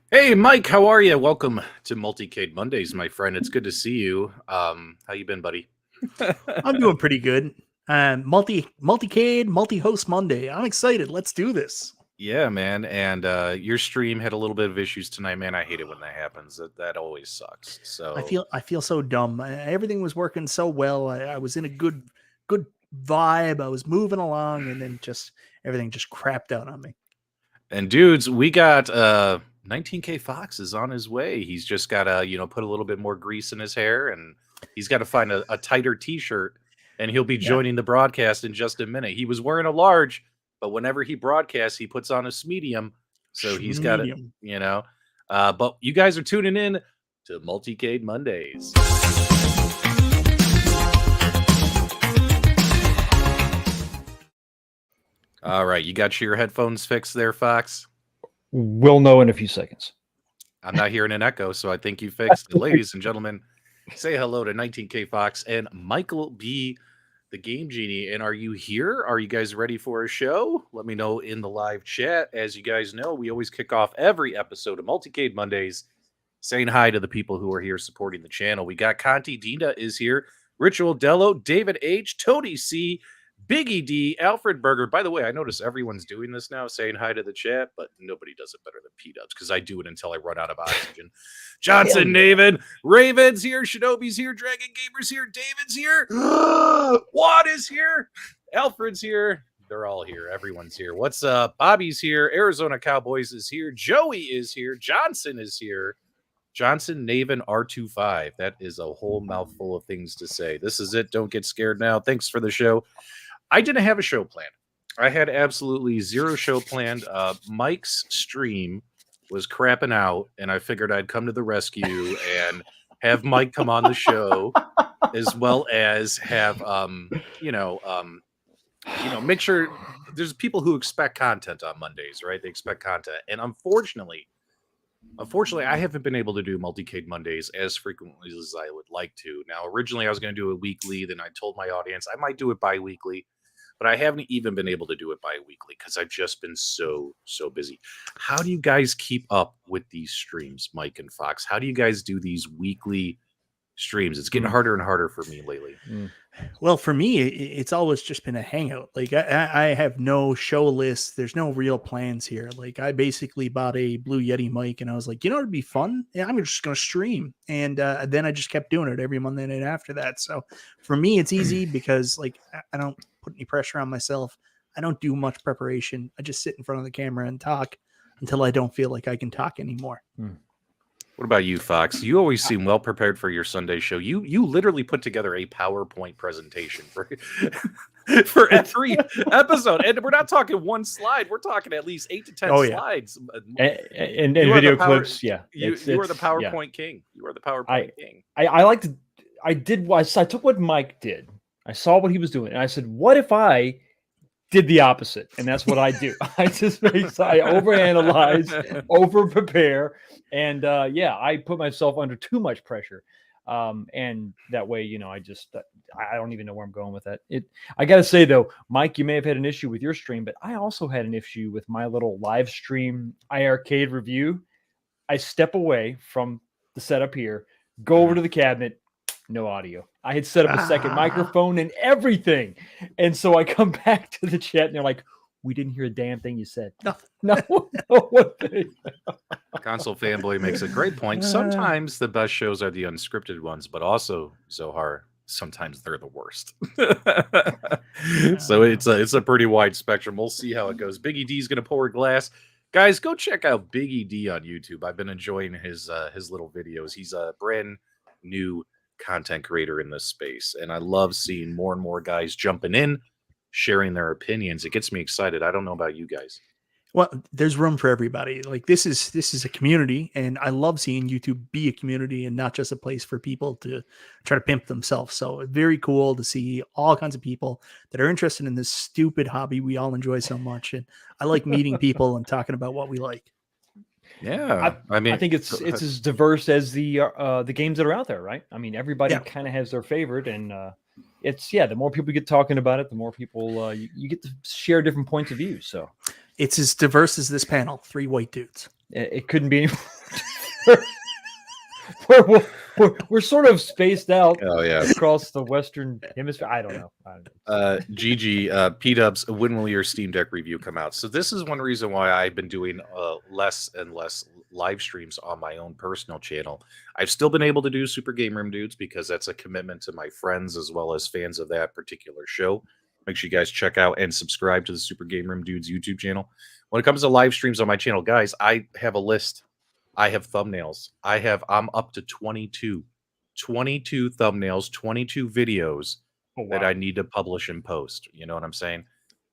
Hey, Mike, how are you? Welcome to Multicade Mondays, my friend. It's good to see you. How you been, buddy? I'm doing pretty good. Multicade, multi-host Monday. I'm excited. Let's do this. Yeah, man. And your stream had a little bit of issues tonight, man. I hate it when that happens. That always sucks. I So, feel I feel so dumb. Everything was working so well. I was in a good vibe. I was moving along, and then just everything just crapped out on me. and dudes, we got 19K Fox is on his way. He's just got to, put a little bit more grease in his hair, and he's got to find a tighter T-shirt, and he'll be Yeah, joining the broadcast in just a minute. He was wearing a large, but whenever he broadcasts, he puts on a medium. So he's got it, medium. But you guys are tuning in to Multicade Mondays. All right, you got your headphones fixed there, Fox? We'll know in a few seconds. I'm not hearing an echo, so I think you fixed it. Ladies and gentlemen, say hello to 19K Fox and Michael B, the Game Genie. And are you here? Are you guys ready for a show? Let me know in the live chat. As you guys know, we always kick off every episode of Multicade Mondays saying hi to the people who are here supporting the channel. We got Conti Dina is here, Ritual Dello, David H, Tony C, Biggie D, Alfred Berger. By the way, I notice everyone's doing this now, saying hi to the chat, but nobody does it better than PDubs because I do it until I run out of oxygen. Johnson, Naven, Raven's here, Shinobi's here, Dragon Gamer's here, David's here, Watt is here, Alfred's here. They're all here. Everyone's here. What's up? Bobby's here. Arizona Cowboys is here. Joey is here. Johnson is here. Johnson Naven R25. That is a whole mouthful of things to say. This is it. Don't get scared now. Thanks for the show. I didn't have a show planned. I had absolutely zero show planned. Mike's stream was crapping out, and I figured I'd come to the rescue and have Mike come on the show, as well as have make sure there's people who expect content on Mondays, right? They expect content, and unfortunately, I haven't been able to do Multicade Mondays as frequently as I would like to. Now, originally I was going to do it weekly. Then I told my audience I might do it bi-weekly, but I haven't even been able to do it bi-weekly because I've just been so busy. How do you guys keep up with these streams, Mike and Fox? How do you guys do these weekly streams? It's getting harder and harder for me lately. Well, for me, it's always just been a hangout. Like I have no show list. There's no real plans here. Like I basically bought a Blue Yeti mic, and I was like, it'd be fun. Yeah, I'm just gonna stream, and then I just kept doing it every Monday night after that. So for me, it's easy because like I don't put any pressure on myself. I don't do much preparation. I just sit in front of the camera and talk until I don't feel like I can talk anymore. What about you, Fox? You always seem well prepared for your Sunday show. You literally put together a PowerPoint presentation for for every episode, and we're not talking one slide. We're talking at least 8 to 10 slides and video clips. Yeah, you are the PowerPoint king. You are the PowerPoint king. I like to. I took what Mike did. I saw what he was doing, and I said, "What if I did the opposite?" And that's what I do. I overanalyze, over prepare. And I put myself under too much pressure. And that way, I don't even know where I'm going with that. I got to say though, Mike, you may have had an issue with your stream, but I also had an issue with my little live stream Arcade review. I step away from the setup here, go over to the cabinet, no audio. I had set up a second microphone and everything. And so I come back to the chat and they're like, "We didn't hear a damn thing you said." No thing. Console Fanboy makes a great point. Sometimes the best shows are the unscripted ones, but also, Zohar, sometimes they're the worst. So it's a pretty wide spectrum. We'll see how it goes. Biggie D's going to pour a glass. Guys, go check out Biggie D on YouTube. I've been enjoying his little videos. He's a brand new content creator in this space, and I love seeing more and more guys jumping in, sharing their opinions. It gets me excited. I don't know about you guys. Well, there's room for everybody. Like this is a community, and I love seeing YouTube be a community and not just a place for people to try to pimp themselves. So very cool to see all kinds of people that are interested in this stupid hobby we all enjoy so much. And I like meeting people and talking about what we like. Yeah, I think it's as diverse as the games that are out there, right? I mean, everybody kind of has their favorite, and the more people get talking about it, the more people you get to share different points of view. So it's as diverse as this panel, 3 white dudes. It couldn't be we're sort of spaced out Oh yeah. across the Western Hemisphere. I don't know. GG, PDubs, when will your Steam Deck review come out? So this is one reason why I've been doing less and less live streams on my own personal channel. I've still been able to do Super Game Room Dudes because that's a commitment to my friends as well as fans of that particular show. Make sure you guys check out and subscribe to the Super Game Room Dudes YouTube channel. When it comes to live streams on my channel, guys, I have a list. I have thumbnails. I'm up to 22 thumbnails, 22 videos that I need to publish and post. You know what I'm saying?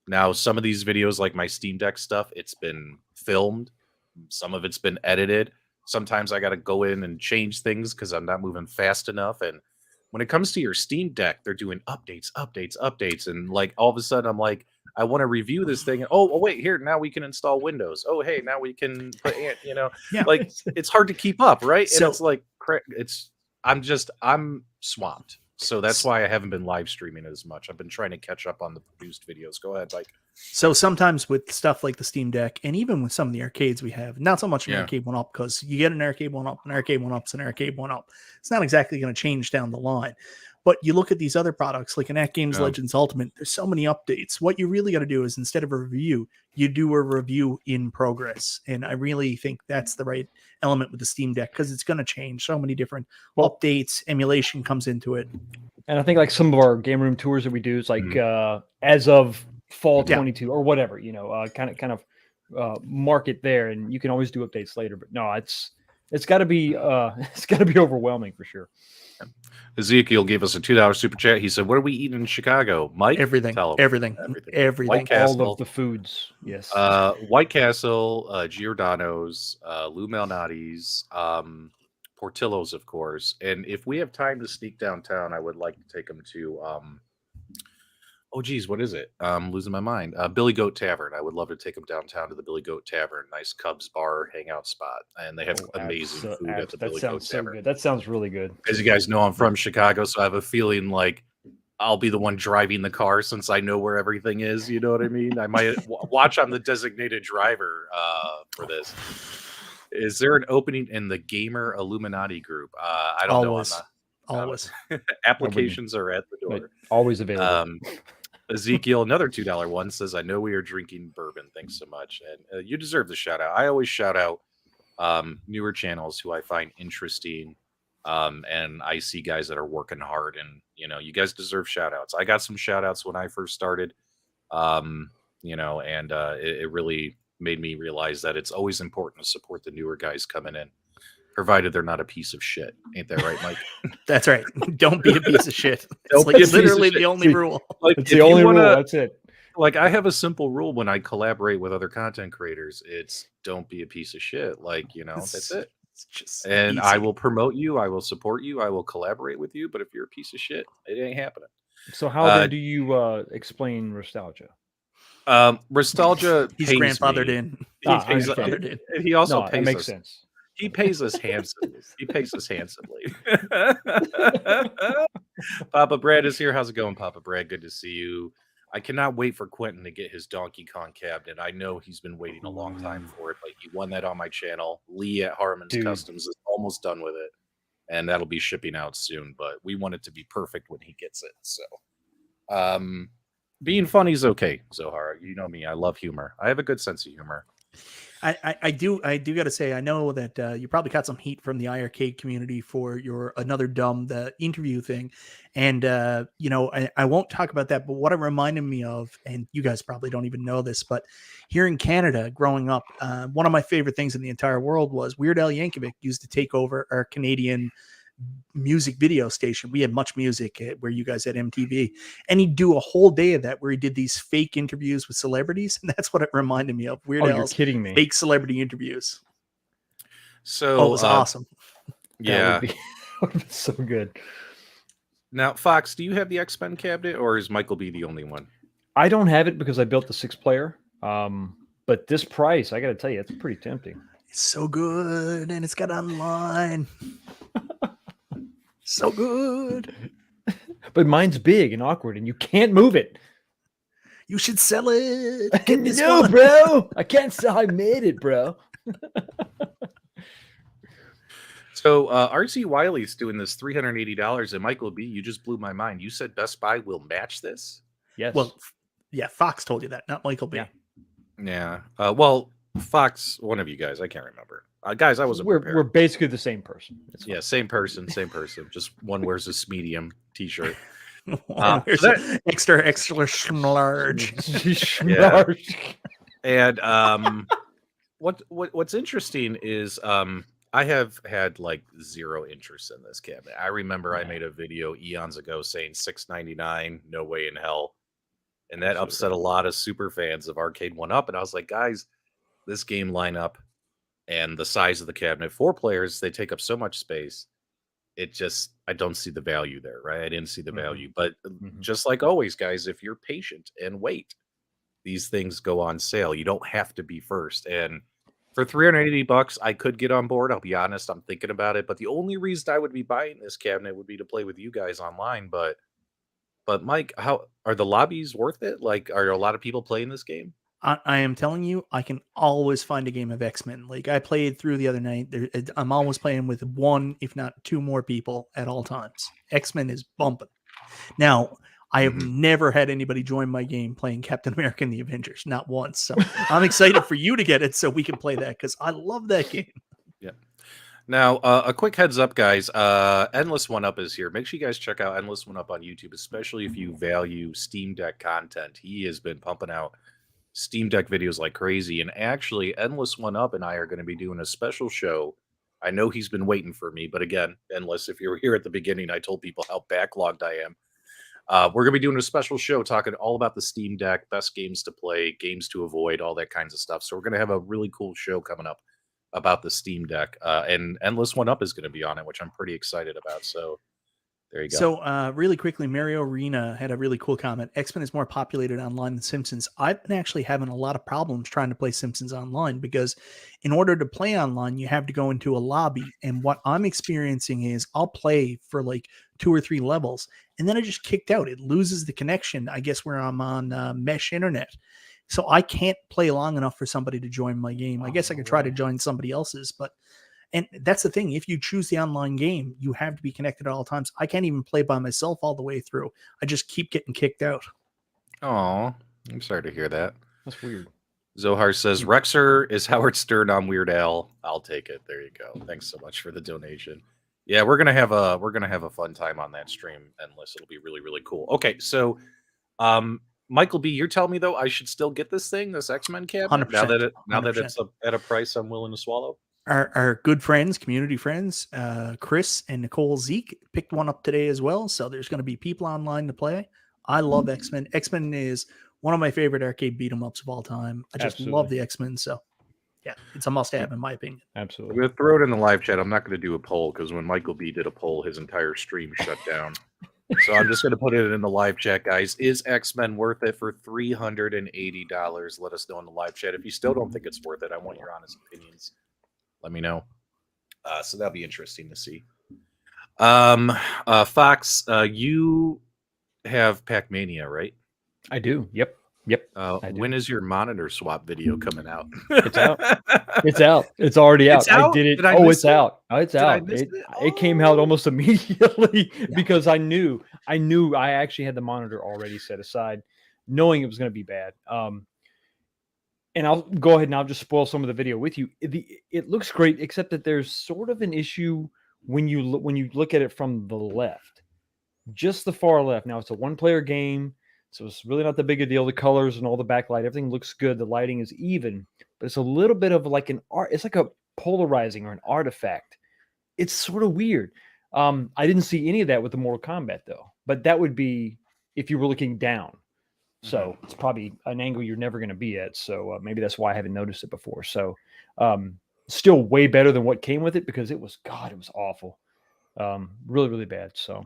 Now, some of these videos, like my Steam Deck stuff, it's been filmed. Some of it's been edited. Sometimes I got to go in and change things because I'm not moving fast enough. And when it comes to your Steam Deck, they're doing updates. And like all of a sudden, I'm like, I want to review this thing. Oh, wait, here, now we can install Windows. Oh, hey, now we can put, like it's hard to keep up, right? So, and it's like, I'm swamped. So that's why I haven't been live streaming as much. I've been trying to catch up on the produced videos. Go ahead, Mike. So sometimes with stuff like the Steam Deck, and even with some of the arcades we have, not so much an arcade 1-up, because you get an arcade 1-up, an arcade 1-up's an arcade 1-up. It's not exactly going to change down the line. But you look at these other products like an AtGames Legends Ultimate, there's so many updates. What you really got to do is, instead of a review, you do a review in progress. And I really think that's the right element with the Steam Deck, because it's going to change. So many different updates, emulation comes into it. And I think like some of our game room tours that we do is like as of fall 22 or whatever, kind of mark it there, and you can always do updates later. But no, it's got to be overwhelming for sure. Ezekiel gave us a $2 super chat. He said, "What are we eating in Chicago, Mike?" Everything. White Castle, all of the foods. Yes. White Castle, Giordano's, Lou Malnati's, Portillo's, of course. And if we have time to sneak downtown, I would like to take them to oh geez, what is it? I'm losing my mind. Billy Goat Tavern. I would love to take them downtown to the Billy Goat Tavern. Nice Cubs bar hangout spot. And they have amazing food at the Billy Goat Tavern. Good. That sounds really good. As you guys know, I'm from Chicago, so I have a feeling like I'll be the one driving the car since I know where everything is. You know what I mean? I might watch on the designated driver for this. Is there an opening in the Gamer Illuminati group? I don't know. Always. Applications are at the door. Always available. Ezekiel, another $2 one, says, "I know we are drinking bourbon. Thanks so much." And you deserve the shout out. I always shout out newer channels who I find interesting. And I see guys that are working hard, and you guys deserve shout outs. I got some shout outs when I first started. And it really made me realize that it's always important to support the newer guys coming in, provided they're not a piece of shit. Ain't that right, Mike? That's right. Don't be a piece of shit. It's like literally the only rule. Like, it's the only rule. That's it. Like, I have a simple rule when I collaborate with other content creators. It's don't be a piece of shit. Like, that's it. It's just and easy. I will promote you. I will support you. I will collaborate with you. But if you're a piece of shit, it ain't happening. So how then do you explain nostalgia? Nostalgia. He's grandfathered in. He also pays that makes us. sense. He pays us handsomely. Papa Brad is here. How's it going, Papa Brad? Good to see you. I cannot wait for Quentin to get his Donkey Kong cabinet. I know he's been waiting a long time for it, but he won that on my channel. Lee at Harmon's Customs is almost done with it, and that'll be shipping out soon. But we want it to be perfect when he gets it. So, being funny is okay, Zohar. You know me. I love humor. I have a good sense of humor. I do got to say, I know that you probably got some heat from the iArcade community for your Another Dumb, the interview thing. And, I won't talk about that, but what it reminded me of, and you guys probably don't even know this, but here in Canada growing up, one of my favorite things in the entire world was Weird Al Yankovic used to take over our Canadian music video station. We had Much Music where you guys had MTV, and he'd do a whole day of that where he did these fake interviews with celebrities, and that's what it reminded me of. Weird Al's you're kidding me. Fake celebrity interviews. So it was awesome. Yeah, that would be so good. Now, Fox, do you have the X-Men cabinet, or is Michael B the only one? I don't have it because I built the 6-player. But this price, I got to tell you, it's pretty tempting. It's so good, and it's got online. So good. But mine's big and awkward, and you can't move it. You should sell it. No, bro. I can't sell. I made it, bro. So RC Wiley's doing this $380, and Michael B, you just blew my mind. You said Best Buy will match this? Yes. Well, yeah, Fox told you that, not Michael B. Yeah. Yeah. Well, Fox, one of you guys, I can't remember. Guys, I wasn't prepared. We're basically the same person. It's Yeah, same person. Just one wears a medium t-shirt. Where's so it? Extra large. Yeah. And what's interesting is I have had like zero interest in this cabinet. I remember I made a video eons ago saying $699, no way in hell. And that upset a lot of super fans of Arcade 1-Up. And I was like, guys, this game lineup and the size of the cabinet, 4 players, they take up so much space. I don't see the value there, right? I didn't see the value. But just like always, guys, if you're patient and wait, these things go on sale. You don't have to be first. And for $380, I could get on board. I'll be honest, I'm thinking about it. But the only reason I would be buying this cabinet would be to play with you guys online. But Mike, how are the lobbies worth it? Like, are a lot of people playing this game? I am telling you, I can always find a game of X-Men. Like I played through the other night. I'm always playing with 1, if not 2 more people at all times. X-Men is bumping. Now, I have never had anybody join my game playing Captain America and the Avengers, not once. So I'm excited for you to get it so we can play that because I love that game. Yeah. Now, a quick heads up, guys. Endless 1-Up is here. Make sure you guys check out Endless 1-Up on YouTube, especially if you value Steam Deck content. He has been pumping out Steam Deck videos like crazy. And actually, Endless 1-Up and I are going to be doing a special show. I know he's been waiting for me, but again, Endless, if you were here at the beginning, I told people how backlogged I am. We're going to be doing a special show talking all about the Steam Deck, best games to play, games to avoid, all that kinds of stuff. So we're going to have a really cool show coming up about the Steam Deck. And Endless 1-Up is going to be on it, which I'm pretty excited about. So there you go. So really quickly, Mario Arena had a really cool comment. X-Men is more populated online than Simpsons. I've been actually having a lot of problems trying to play Simpsons online because in order to play online, you have to go into a lobby. And what I'm experiencing is I'll play for like 2 or 3 levels, and then I just kicked out. It loses the connection, I guess, where I'm on mesh internet. So I can't play long enough for somebody to join my game. I guess I could try to join somebody else's, and that's the thing. If you choose the online game, you have to be connected at all times. I can't even play by myself all the way through. I just keep getting kicked out. Oh, I'm sorry to hear that. That's weird. Zohar says, Rexer is Howard Stern on Weird Al. I'll take it. There you go. Thanks so much for the donation. Yeah, we're gonna have a fun time on that stream, Endless. It'll be really, really cool. Okay, so Michael B, you're telling me though I should still get this thing, this X-Men cabinet, 100%, now that it's at a price I'm willing to swallow? Our good friends, community friends, Chris and Nicole Zeke picked one up today as well. So there's going to be people online to play. I love X-Men. X-Men is one of my favorite arcade beat 'em ups of all time. I just love the X-Men. So yeah, it's a must-have in my opinion. Absolutely. I'm going to throw it in the live chat. I'm not going to do a poll because when Michael B did a poll, his entire stream shut down. So I'm just going to put it in the live chat, guys. Is X-Men worth it for $380? Let us know in the live chat. If you still don't think it's worth it, I want your honest opinions. Let me know. So that'll be interesting to see. Fox, you have Pac-Mania, right? I do. Yep. When is your monitor swap video coming out? It's out. It's out. It's already out. It's out? I did it. It's out. Oh, it's out. It came out almost immediately because I knew I actually had the monitor already set aside, knowing it was going to be bad. And I'll go ahead and I'll just spoil some of the video with you. It looks great, except that there's sort of an issue when you look at it from the left, just the far left. Now it's a 1-player game, so it's really not that big a deal. The colors and all the backlight, everything looks good. The lighting is even, but it's a little bit of like an art. It's like a polarizing or an artifact. It's sort of weird. I didn't see any of that with the Mortal Kombat though, but that would be if you were looking down. So it's probably an angle you're never going to be at. So maybe that's why I haven't noticed it before. So still way better than what came with it because it was awful. Really, really bad. So,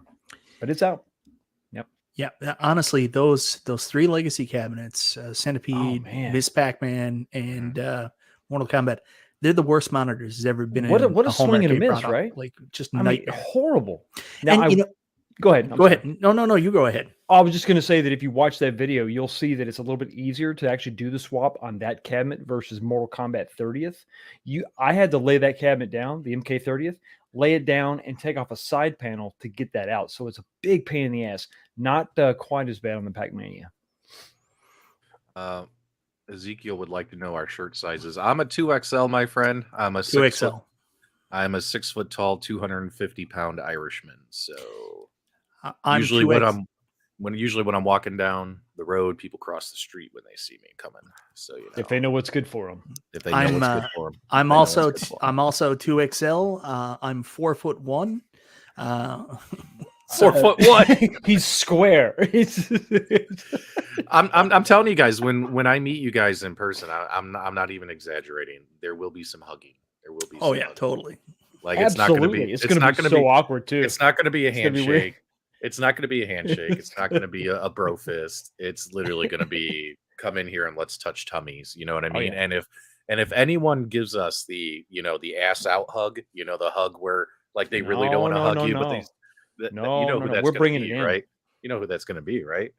but it's out. Yep. Yeah. Honestly, those 3 legacy cabinets, Centipede, Miss Pac-Man, and Mortal Kombat, they're the worst monitors has ever been what in a swing and a miss, product. right? Like just nightmare. Horrible. Now, and, go ahead. Go ahead. No, you go ahead. I was just going to say that if you watch that video, you'll see that it's a little bit easier to actually do the swap on that cabinet versus Mortal Kombat 30th. I had to lay that cabinet down, the MK 30th. lay it down, and take off a side panel to get that out. So it's a big pain in the ass. Not quite as bad on the Pac-Mania. Ezekiel would like to know our shirt sizes. I'm a 2XL, my friend. I'm a 2XL. I'm a 6 foot tall, 250 pound Irishman. So I'm usually 2X. when I'm walking down the road, people cross the street when they see me coming. So If they know what's good for them. if they know what's good for them, I'm also 2XL. I'm 4'1". 4'1". He's square. I'm telling you guys, when I meet you guys in person, I'm not even exaggerating. There will be some hugging. There will be. Oh some yeah, hugging. totally. Like Absolutely. it's not going to be so awkward too. It's not going to be a It's gonna be weird. handshake. It's not going to be a handshake. It's not going to be a bro fist. It's literally going to be come in here and let's touch tummies. You know what I mean? yeah. And if anyone gives us the the ass out hug, the hug where like they really don't want to hug you, but they who that's We're gonna bringing be, it in. right? You know who that's going to be, right?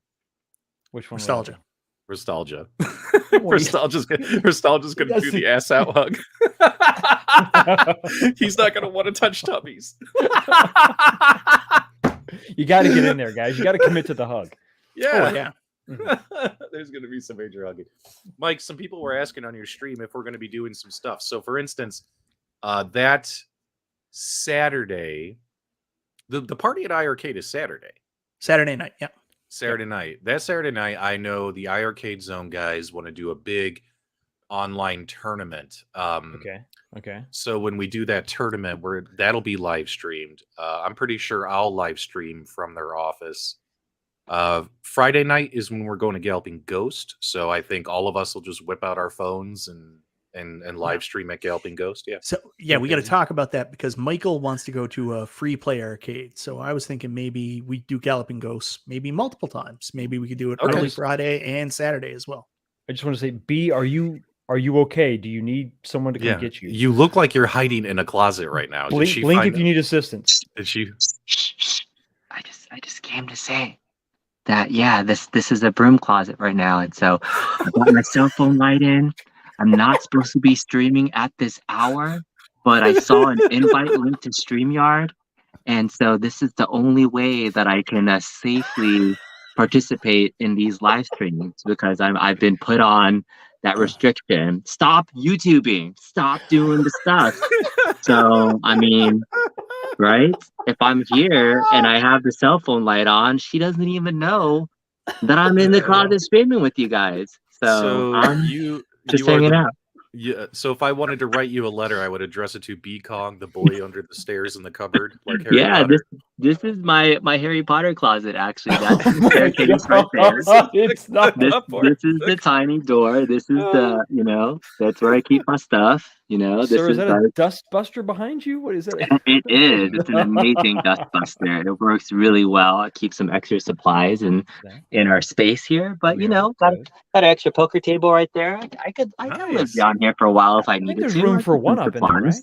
Which one? Nostalgia. Nostalgia. Well, Nostalgia's going to do the ass out hug. He's not going to want to touch tummies. You got to get in there, guys. You got to commit to the hug. Yeah. Oh, yeah. There's going to be some major hugging. Mike, some people were asking on your stream if we're going to be doing some stuff. So, for instance, that Saturday, the party at iArcade is Saturday. Saturday night, yeah. Saturday night. That Saturday night, I know the iArcade Zone guys want to do a big online tournament. Okay. So when we do that tournament, that'll be live streamed. I'm pretty sure I'll live stream from their office. Friday night is when we're going to Galloping Ghost. So I think all of us will just whip out our phones and live stream at Galloping Ghost. Yeah. So yeah, we got to talk about that because Michael wants to go to a free play arcade. So I was thinking maybe we do Galloping Ghosts maybe multiple times. Maybe we could do it early Friday and Saturday as well. I just want to say, B, are you okay? Do you need someone to come get you? You look like you're hiding in a closet right now. Blink if you need assistance. Did she? I just came to say that this is a broom closet right now, and so I got my cell phone light in. I'm not supposed to be streaming at this hour, but I saw an invite link to StreamYard, and so this is the only way that I can safely participate in these live streams because I've been put on that restriction. Stop YouTubing. Stop doing the stuff. So, I mean, right? If I'm here and I have the cell phone light on, she doesn't even know that I'm in the closet streaming with you guys. So I'm just hanging out. Yeah. So if I wanted to write you a letter, I would address it to B Kong, the boy under the stairs in the cupboard, like Harry Potter. This is my Harry Potter closet. Actually, that's the staircase right there. It's not this is the tiny door. This is the that's where I keep my stuff. This is that a like, dust buster behind you? What is that? It is. It's an amazing dust buster. It works really well. It keeps some extra supplies in our space here. But got an extra poker table right there. I could live down here for a while if I needed to. There's room for one up in there, right?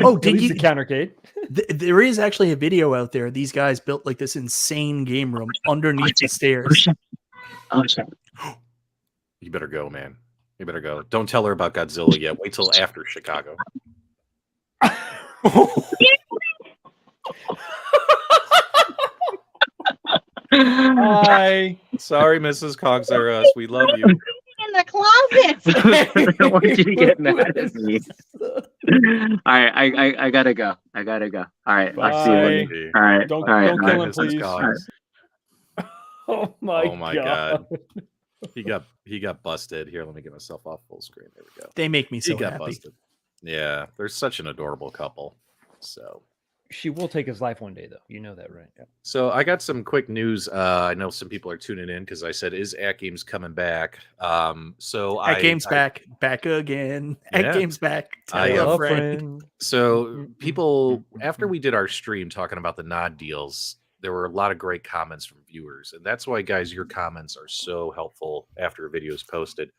Oh, did you the countercade? There is actually a video out there. These guys built like this insane game room underneath the stairs. Oh shit! You better go, man. You better go. Don't tell her about Godzilla yet. Wait till after Chicago. Hi. Sorry, Mrs. Cogs R Us. We love you. In the closet. I don't want you to get mad at me. All right, I gotta go. All right, bye. I'll see you later. All right, don't kill him, please. Oh my god. He got busted. Here, let me get myself off full screen. There we go. They make me so he got happy. Busted. Yeah, they're such an adorable couple. So she will take his life one day, though. You know that, right? Yeah. So I got some quick news. I know some people are tuning in because I said, "Is AtGames coming back?" So AtGames back again. AtGames back. Tell a friend. So people, after we did our stream talking about the nod deals, there were a lot of great comments from viewers, and that's why, guys, your comments are so helpful after a video is posted.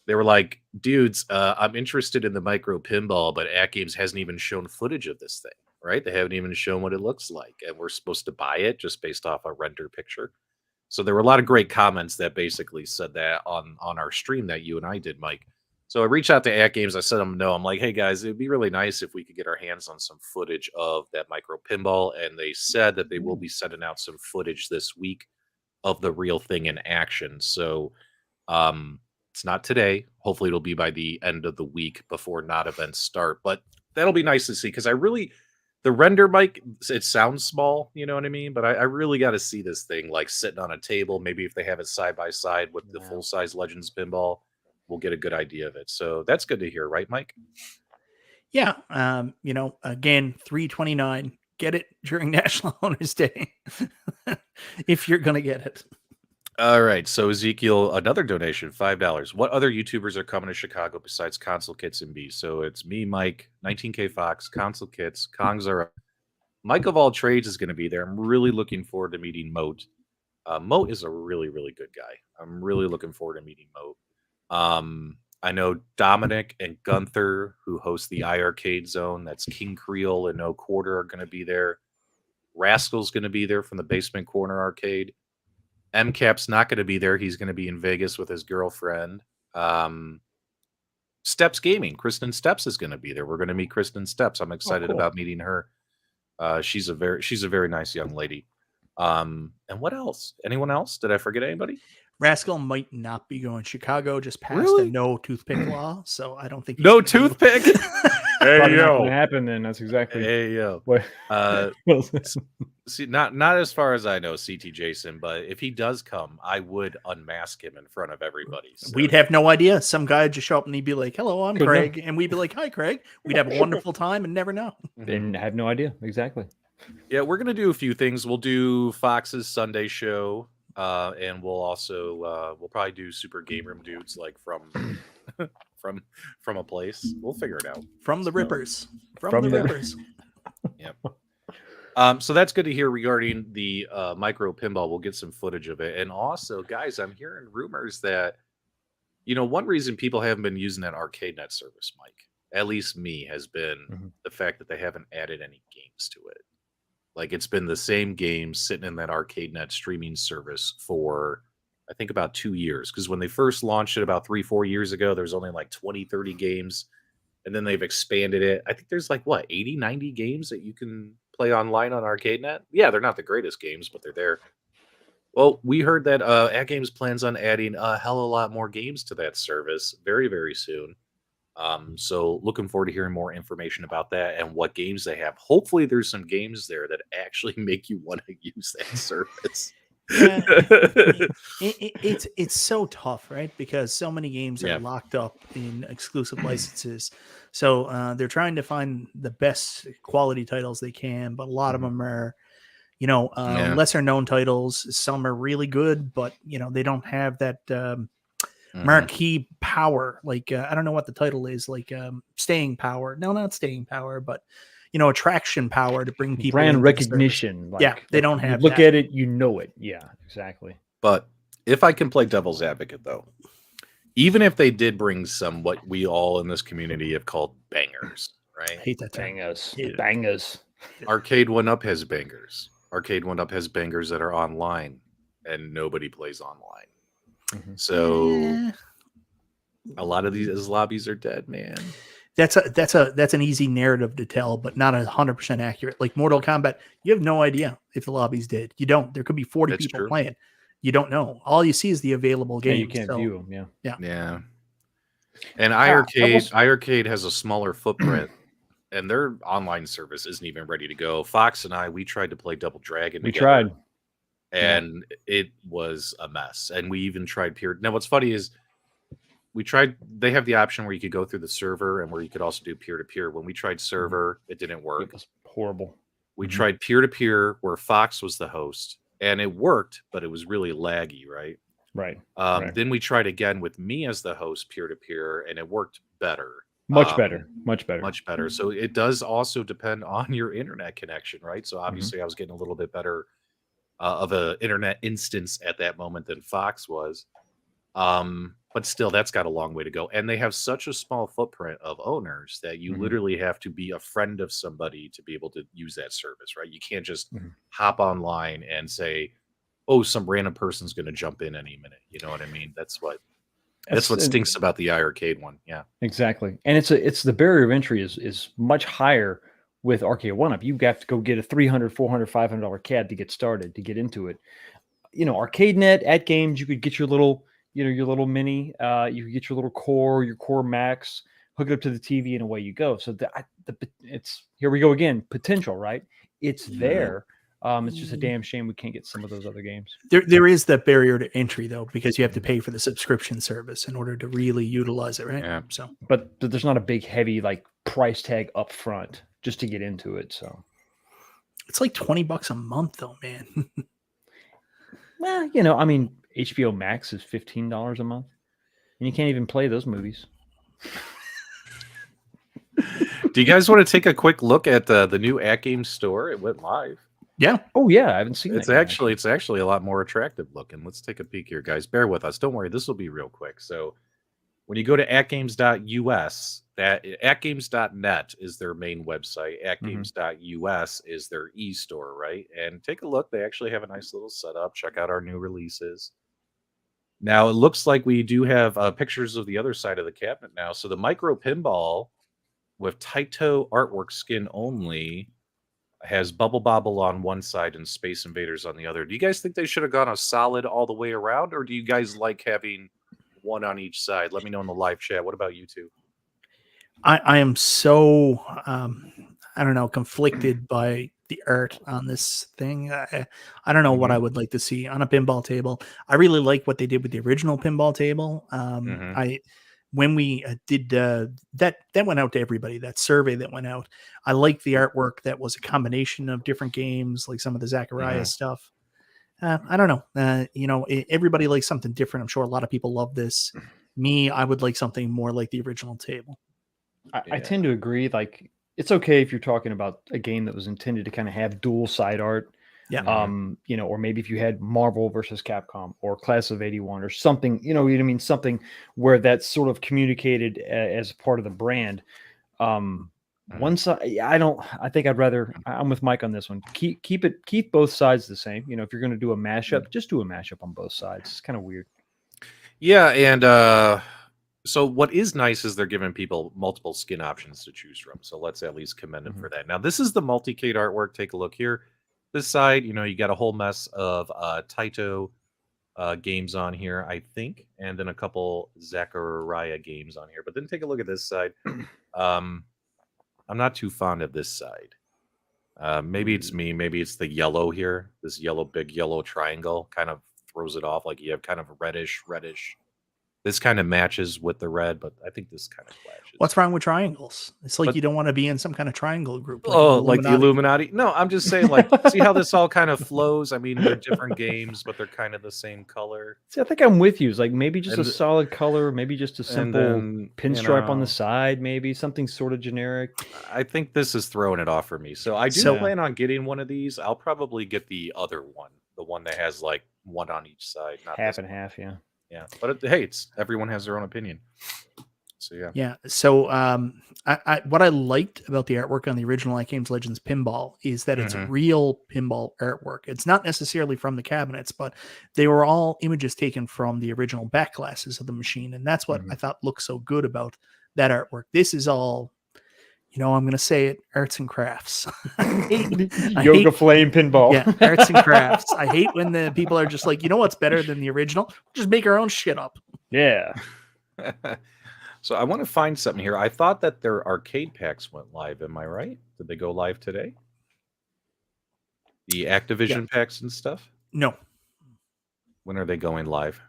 They were like, "Dudes, I'm interested in the micro pinball, but AtGames hasn't even shown footage of this thing." Right? They haven't even shown what it looks like, and we're supposed to buy it just based off a render picture. So there were a lot of great comments that basically said that on our stream that you and I did, Mike. So I reached out to AtGames. I said them no. I'm like, hey guys, it'd be really nice if we could get our hands on some footage of that micro pinball. And they said that they will be sending out some footage this week of the real thing in action. So it's not today. Hopefully it'll be by the end of the week before not events start. But that'll be nice to see because the render mic, it sounds small, you know what I mean? But I really got to see this thing like sitting on a table. Maybe if they have it side by side with the full size Legends pinball, we'll get a good idea of it. So that's good to hear, right, Mike? Yeah. Again, 329. Get it during National Owners Day if you're gonna get it. All right. So Ezekiel, another donation, $5. What other YouTubers are coming to Chicago besides Console Kits and B? So it's me, Mike, 19K Fox, Console Kits, Kongs are up. Mike of all trades is going to be there. I'm really looking forward to meeting Moat. Moat is a really, really good guy. I'm really looking forward to meeting Moat. I know Dominic and Gunther, who host the iArcade Zone. That's King Creole and No Quarter are going to be there. Rascal's going to be there from the Basement Corner Arcade. MCap's not going to be there. He's going to be in Vegas with his girlfriend. Steps Gaming. Kristen Steps is going to be there. We're going to meet Kristen Steps. I'm excited cool. about meeting her. She's a very nice young lady. And what else? Anyone else? Did I forget anybody? Rascal might not be going. Chicago just passed Really? a no toothpick law, so I don't think No he's gonna go. toothpick? Hey Probably not yo. gonna happen then. That's exactly Hey yo. what. See, not as far as I know, CT Jason, but if he does come, I would unmask him in front of everybody. So. We'd have no idea. Some guy would just show up and he'd be like, "Hello, I'm Could Craig," and we'd be like, "Hi, Craig." We'd have a wonderful time and never know. And have no idea exactly. Yeah, we're gonna do a few things. We'll do Fox's Sunday show, and we'll also we'll probably do Super Game Room dudes like from from a place. We'll figure it out. From the Rippers. From the the- Rippers. Yep. So that's good to hear regarding the micro pinball. We'll get some footage of it. And also, guys, I'm hearing rumors that, one reason people haven't been using that ArcadeNet service, Mike, at least me, has been the fact that they haven't added any games to it. Like, it's been the same games sitting in that ArcadeNet streaming service for, I think, about 2 years. Because when they first launched it about 3-4 years ago, there was only like 20, 30 games. And then they've expanded it. I think there's like, 80, 90 games that you can play online on ArcadeNet. Yeah, they're not the greatest games, but they're there. Well, we heard that AtGames plans on adding a hell of a lot more games to that service very, very soon. So looking forward to hearing more information about that and what games they have. Hopefully there's some games there that actually make you want to use that service. Yeah, it's so tough, right? Because so many games are locked up in exclusive licenses. So they're trying to find the best quality titles they can, but a lot of them are, lesser known titles. Some are really good, but they don't have that marquee power. Like I don't know what the title is. Like staying power. No, not staying power, but attraction power to bring people. Brand into the service. recognition. Yeah, they don't have. Look that. at it, you know it. Yeah, exactly. But if I can play devil's advocate, though, even if they did bring some what we all in this community have called bangers, right? I hate that term. Bangers. Arcade 1-Up has bangers. Arcade 1-Up has bangers that are online, and nobody plays online. So a lot of these lobbies are dead, man. That's an easy narrative to tell, but not 100% accurate. Like Mortal Kombat, you have no idea if the lobby's dead. You don't. There could be 40 That's people true. playing. You don't know. All you see is the available Yeah, games. you can't view them. Yeah. And iArcade has a smaller footprint, and their online service isn't even ready to go. Fox and I, we tried to play Double Dragon. We together, tried. and it was a mess. And we even tried peer. Now, what's funny is we tried. They have the option where you could go through the server and where you could also do peer to peer. When we tried server, it didn't work. It was horrible. We tried peer to peer where Fox was the host, and it worked, but it was really laggy, right? Right. Then we tried again with me as the host peer to peer, and it worked better. Much better. Much better. So it does also depend on your internet connection, right? So obviously I was getting a little bit better of an internet instance at that moment than Fox was. But still, that's got a long way to go. And they have such a small footprint of owners that you literally have to be a friend of somebody to be able to use that service, right? You can't just hop online and say, oh, some random person's going to jump in any minute. You know what I mean? That's what That's what stinks about the iArcade one. Yeah, exactly. And it's the barrier of entry is much higher with Arcade One Up. You have to go get a $300, $400, $500 CAD to get started, to get into it. ArcadeNet, AtGames, you could get your little, your little mini, you could get your little your core max, hook it up to the TV, and away you go. So it's here we go again, potential, right? It's there. It's just a damn shame we can't get some of those other games. There is that barrier to entry though, because you have to pay for the subscription service in order to really utilize it, right? Yeah. So, but there's not a big heavy like price tag up front just to get into it. So it's like $20 a month though, man. Well, HBO Max is $15 a month, and you can't even play those movies. Do you guys want to take a quick look at the new AtGames store? It went live. Yeah. Oh yeah, I haven't seen It's that. it's actually a lot more attractive looking. Let's take a peek here, guys. Bear with us. Don't worry, this will be real quick. So when you go to atgames.us, that atgames.net is their main website. Atgames.us is their e-store, right? And take a look. They actually have a nice little setup. Check out our new releases. Now, it looks like we do have pictures of the other side of the cabinet now. So the micro pinball with Taito artwork skin only has Bubble Bobble on one side and Space Invaders on the other. Do you guys think they should have gone a solid all the way around, or do you guys like having one on each side? Let me know in the live chat. What about you two? I am so I don't know, conflicted by the art on this thing. I don't know what I would like to see on a pinball table. I really like what they did with the original pinball table. When we did that went out to everybody, that survey that went out, I liked the artwork that was a combination of different games, like some of the Zachariah stuff. I don't know. Everybody likes something different. I'm sure a lot of people love this. Me, I would like something more like the original table. I tend to agree. Like, it's okay if you're talking about a game that was intended to kind of have dual side art. Yeah. Or maybe if you had Marvel versus Capcom or Class of 81 or something, you know what I mean? Something where that's sort of communicated as part of the brand. One side, I think I'm with Mike on this one. Keep both sides the same. If you're going to do a mashup, just do a mashup on both sides. It's kind of weird. Yeah. And, so what is nice is they're giving people multiple skin options to choose from. So let's at least commend them for that. Now, this is the Multicade artwork. Take a look here. This side, you got a whole mess of Taito games on here, I think, and then a couple Zachariah games on here. But then take a look at this side. I'm not too fond of this side. Maybe it's me. Maybe it's the yellow here. This big yellow triangle kind of throws it off. Like you have kind of a reddish. This kind of matches with the red, but I think this kind of clashes. What's wrong with triangles? It's like you don't want to be in some kind of triangle group. Like the Illuminati? No, I'm just saying, like, see how this all kind of flows? I mean, they're different games, but they're kind of the same color. See, I think I'm with you. It's like maybe just a solid color, maybe just a simple pinstripe on the side, maybe something sort of generic. I think this is throwing it off for me. So I do plan on getting one of these. I'll probably get the other one, the one that has like one on each side. Not half and half, yeah. Yeah, but hey, everyone has their own opinion. So yeah. Yeah. So what I liked about the artwork on the original AtGames Legends pinball is that it's real pinball artwork. It's not necessarily from the cabinets, but they were all images taken from the original back glasses of the machine, and that's what I thought looked so good about that artwork. This is all, I'm going to say it, arts and crafts. Yoga Flame pinball. Yeah, arts and crafts. I hate when the people are just like, what's better than the original? Just make our own shit up. Yeah. So I want to find something here. I thought that their arcade packs went live. Am I right? Did they go live today? The Activision packs and stuff? No. When are they going live?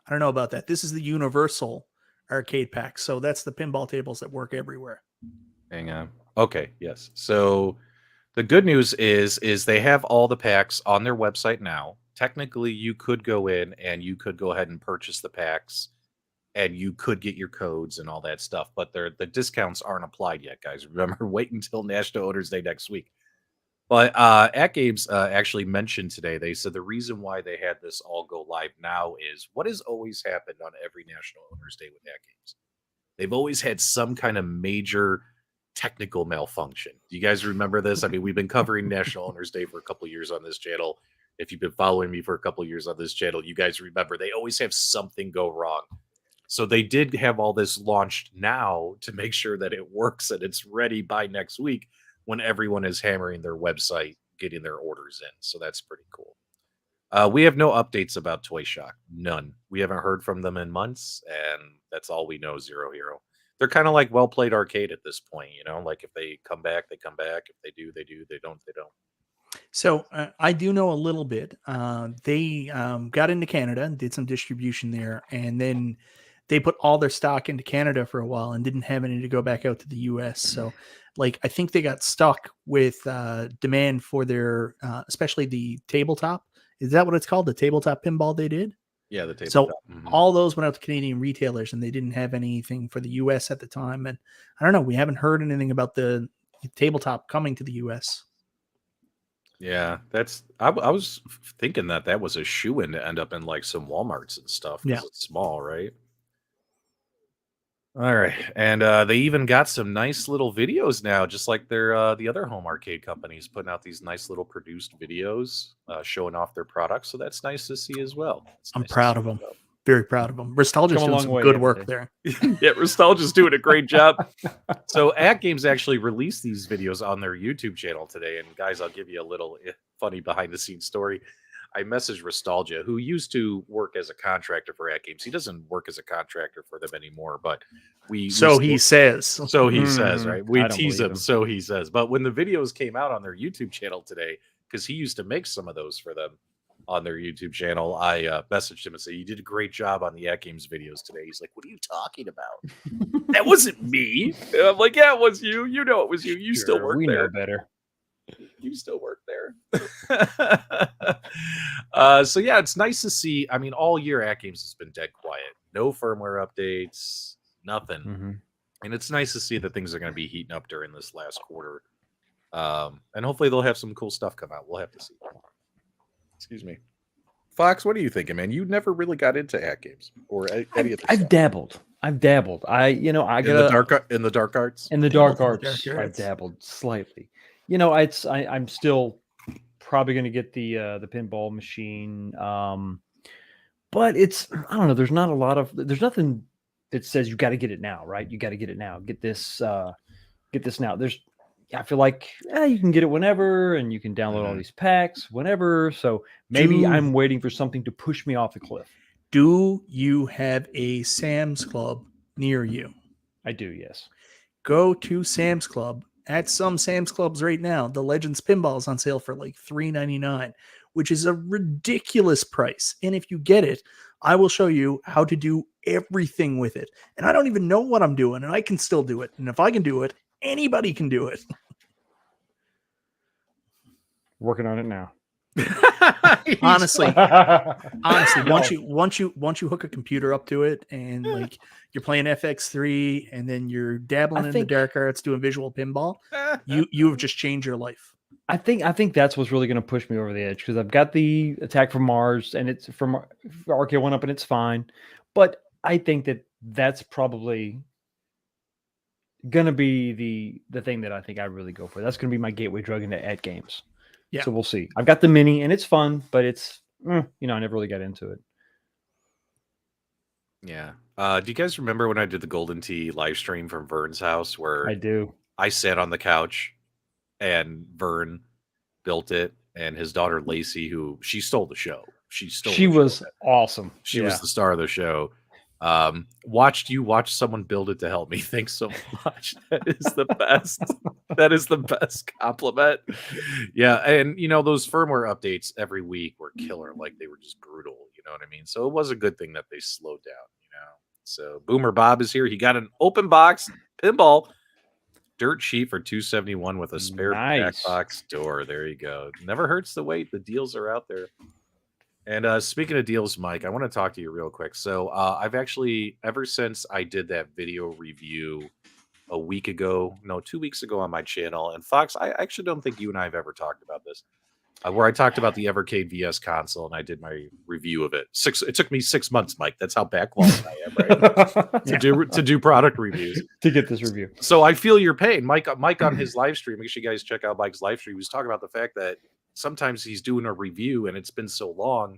I don't know about that. This is the universal arcade pack. So that's the pinball tables that work everywhere. Hang on. Okay, yes. So the good news is they have all the packs on their website now. Technically, you could go in and you could go ahead and purchase the packs, and you could get your codes and all that stuff. But the discounts aren't applied yet, guys. Remember, wait until National Owners Day next week. But AtGames actually mentioned today, they said the reason why they had this all go live now is what has always happened on every National Owners Day with AtGames. They've always had some kind of major technical malfunction. Do you guys remember this? I mean, we've been covering National Owners Day for a couple of years on this channel. If you've been following me for a couple of years on this channel, you guys remember they always have something go wrong. So they did have all this launched now to make sure that it works and it's ready by next week when everyone is hammering their website, getting their orders in. So that's pretty cool. We have no updates about Toy Shock. None. We haven't heard from them in months, and that's all we know, Zero Hero. They're kind of like Well Played Arcade at this point, you know, like if they come back, they come back. If they do, they do. They don't, they don't. So I do know a little bit. They got into Canada and did some distribution there, and then they put all their stock into Canada for a while and didn't have any to go back out to the US. So, like, I think they got stuck with demand for their, especially the tabletop. Is that what it's called? The tabletop pinball they did? Yeah, the tabletop. So all those went out to Canadian retailers, and they didn't have anything for the US at the time. And I don't know. We haven't heard anything about the tabletop coming to the US. Yeah, that's. I was thinking that was a shoe-in to end up in like some Walmarts and stuff because it's small, right? All right, and they even got some nice little videos now, just like their the other home arcade companies putting out these nice little produced videos showing off their products. So that's nice to see as well. I'm proud of them. Very proud of them. Nostalgia's doing some good work there. Yeah, Nostalgia's doing a great job. So AtGames actually released these videos on their YouTube channel today. And guys, I'll give you a little funny behind the scenes story. I messaged Nostalgia, who used to work as a contractor for AtGames. He doesn't work as a contractor for them anymore, but he says. So he says, right? We tease him, so he says. But when the videos came out on their YouTube channel today, because he used to make some of those for them on their YouTube channel, I messaged him and said, "You did a great job on the AtGames videos today." He's like, "What are you talking about? That wasn't me." And I'm like, "Yeah, it was you. You know it was you. You still work there. Know better. You still work there." So yeah, it's nice to see. I mean, all year AtGames has been dead quiet. No firmware updates, nothing. And it's nice to see that things are going to be heating up during this last quarter. And hopefully they'll have some cool stuff come out. We'll have to see. Excuse me. Fox, what are you thinking, man? You never really got into AtGames or any of this. I've dabbled. I got in the dark arts. In the dark arts, I've dabbled slightly. I'm still probably going to get the pinball machine. But I don't know. There's there's nothing that says you got to get it now, right? You got to get it now. Get this now. I feel like you can get it whenever, and you can download all these packs whenever. So maybe I'm waiting for something to push me off the cliff. Do you have a Sam's Club near you? I do, yes. Go to Sam's Club. At some Sam's Clubs right now, the Legends Pinball is on sale for like $3.99, which is a ridiculous price. And if you get it, I will show you how to do everything with it. And I don't even know what I'm doing, and I can still do it. And if I can do it, anybody can do it. Working on it now. honestly, once you hook a computer up to it, and like you're playing FX3, and then you're dabbling in the dark arts doing visual pinball, you've just changed your life. I think that's what's really going to push me over the edge, because I've got the Attack from Mars, and it's from RK1 up, and it's fine. But I think that's probably gonna be the thing that I think I really go for. That's gonna be my gateway drug into AtGames. Yeah. So we'll see. I've got the mini, and it's fun, but it's I never really got into it. Yeah. Do you guys remember when I did the Golden Tee live stream from Vern's house, where I do? I sat on the couch and Vern built it, and his daughter Lacey, who she stole the show. She was awesome. She was the star of the show. Watch someone build it to help me. Thanks so much. That is the best. That is the best compliment. Yeah, and those firmware updates every week were killer. Like, they were just brutal. You know what I mean? So it was a good thing that they slowed down. So Boomer Bob is here. He got an open box pinball dirt sheet for $271 with a spare back box door. There you go. Never hurts to wait. The deals are out there. And speaking of deals, Mike, I want to talk to you real quick. So I've actually, ever since I did that video review 2 weeks ago on my channel, and Fox, I actually don't think you and I have ever talked about this, where I talked about the Evercade VS console, and I did my review of it. It took me 6 months, Mike. That's how backlogged I am, right? to do product reviews. To get this review. So I feel your pain. Mike on his live stream, make sure you guys check out Mike's live stream. He was talking about the fact that sometimes he's doing a review and it's been so long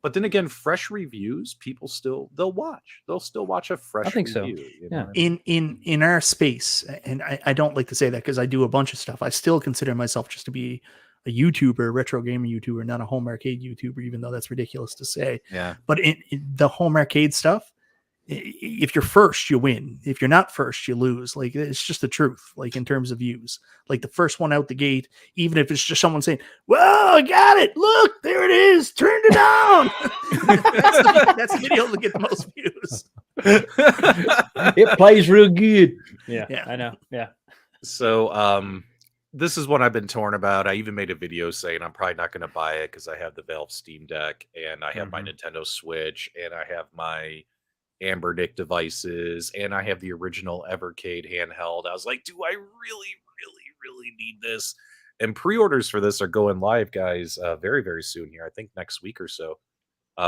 But then again, fresh reviews, people they'll watch. They'll still watch a fresh think so. review. You know Yeah. what I mean? In our space, and I don't like to say that because I do a bunch of stuff. I still consider myself just to be a YouTuber, retro gamer YouTuber, not a home arcade YouTuber, even though that's ridiculous to say. Yeah. But in the home arcade stuff, if you're first, you win. If you're not first, you lose. Like, it's just the truth. Like, in terms of views, like the first one out the gate, even if it's just someone saying, "Well, I got it. Look, there it is. Turned it on." that's the video that get the most views. It plays real good. Yeah, Yeah. I know. Yeah. So this is what I've been torn about. I even made a video saying I'm probably not going to buy it because I have the Valve Steam Deck and I have my Nintendo Switch and I have my Amber Nick devices and I have the original Evercade handheld. I was like, do I really need this? And pre-orders for this are going live, guys, very, very soon here. I think next week or so.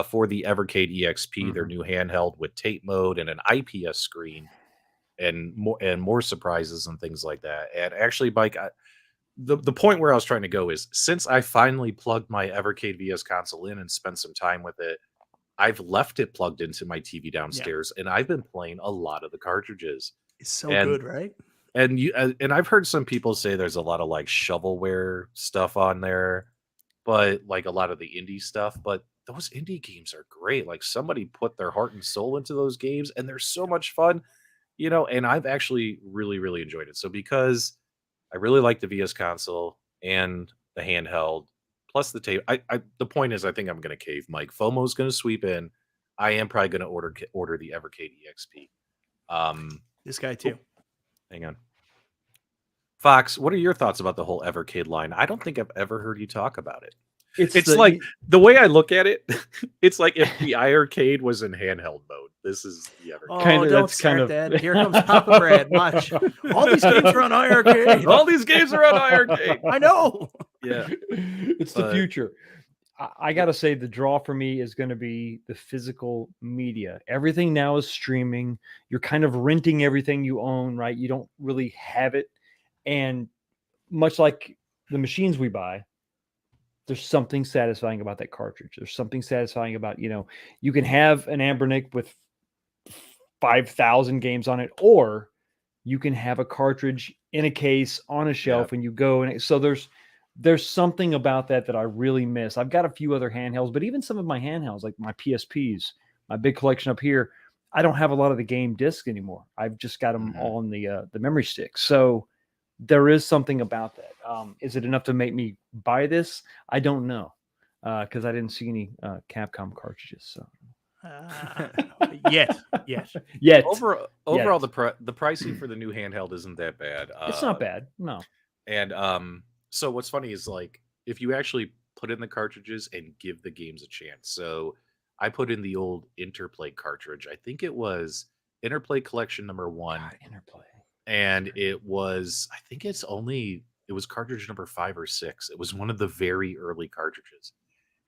For the Evercade EXP, their new handheld with tape mode and an IPS screen, and more surprises and things like that. And actually, Mike, the point where I was trying to go is since I finally plugged my Evercade VS console in and spent some time with it, I've left it plugged into my TV downstairs, and I've been playing a lot of the cartridges. It's so good, right? And and I've heard some people say there's a lot of like shovelware stuff on there, but like a lot of the indie stuff. But those indie games are great. Like somebody put their heart and soul into those games, and they're so much fun, you know. And I've actually really enjoyed it. So because I really like the VS console and the handheld, plus the tape. The point is, I think I'm going to cave. Mike FOMO's going to sweep in. I am probably going to order the Evercade EXP. This guy too. Hang on. Fox, what are your thoughts about the whole Evercade line? I don't think I've ever heard you talk about it. It's like the way I look at it, it's like if the iArcade was in handheld mode. This is the Evercade. Oh, Kinda- don't that's start kind of- that. Here comes Papa Brad. Watch. All these games are on iArcade. All these games are on iArcade. I know. Yeah. It's the future. I got to say, the draw for me is going to be the physical media. Everything now is streaming. You're kind of renting everything you own, right? You don't really have it. And much like the machines we buy, there's something satisfying about that cartridge. There's something satisfying about, you can have an Ambernick with 5,000 games on it, or you can have a cartridge in a case on a shelf and you go. And so there's something about that I really miss. I've got a few other handhelds, but even some of my handhelds, like my PSPs, my big collection up here, I don't have a lot of the game discs anymore. I've just got them all on the memory stick. So there is something about that. Is it enough to make me buy this? I don't know, because I didn't see any Capcom cartridges. So Yet. Overall, the pricing for the new handheld isn't that bad. It's not bad. No. And so what's funny is like if you actually put in the cartridges and give the games a chance. So I put in the old Interplay cartridge. I think it was Interplay Collection number 1. God, Interplay. And it was cartridge number 5 or 6. It was one of the very early cartridges.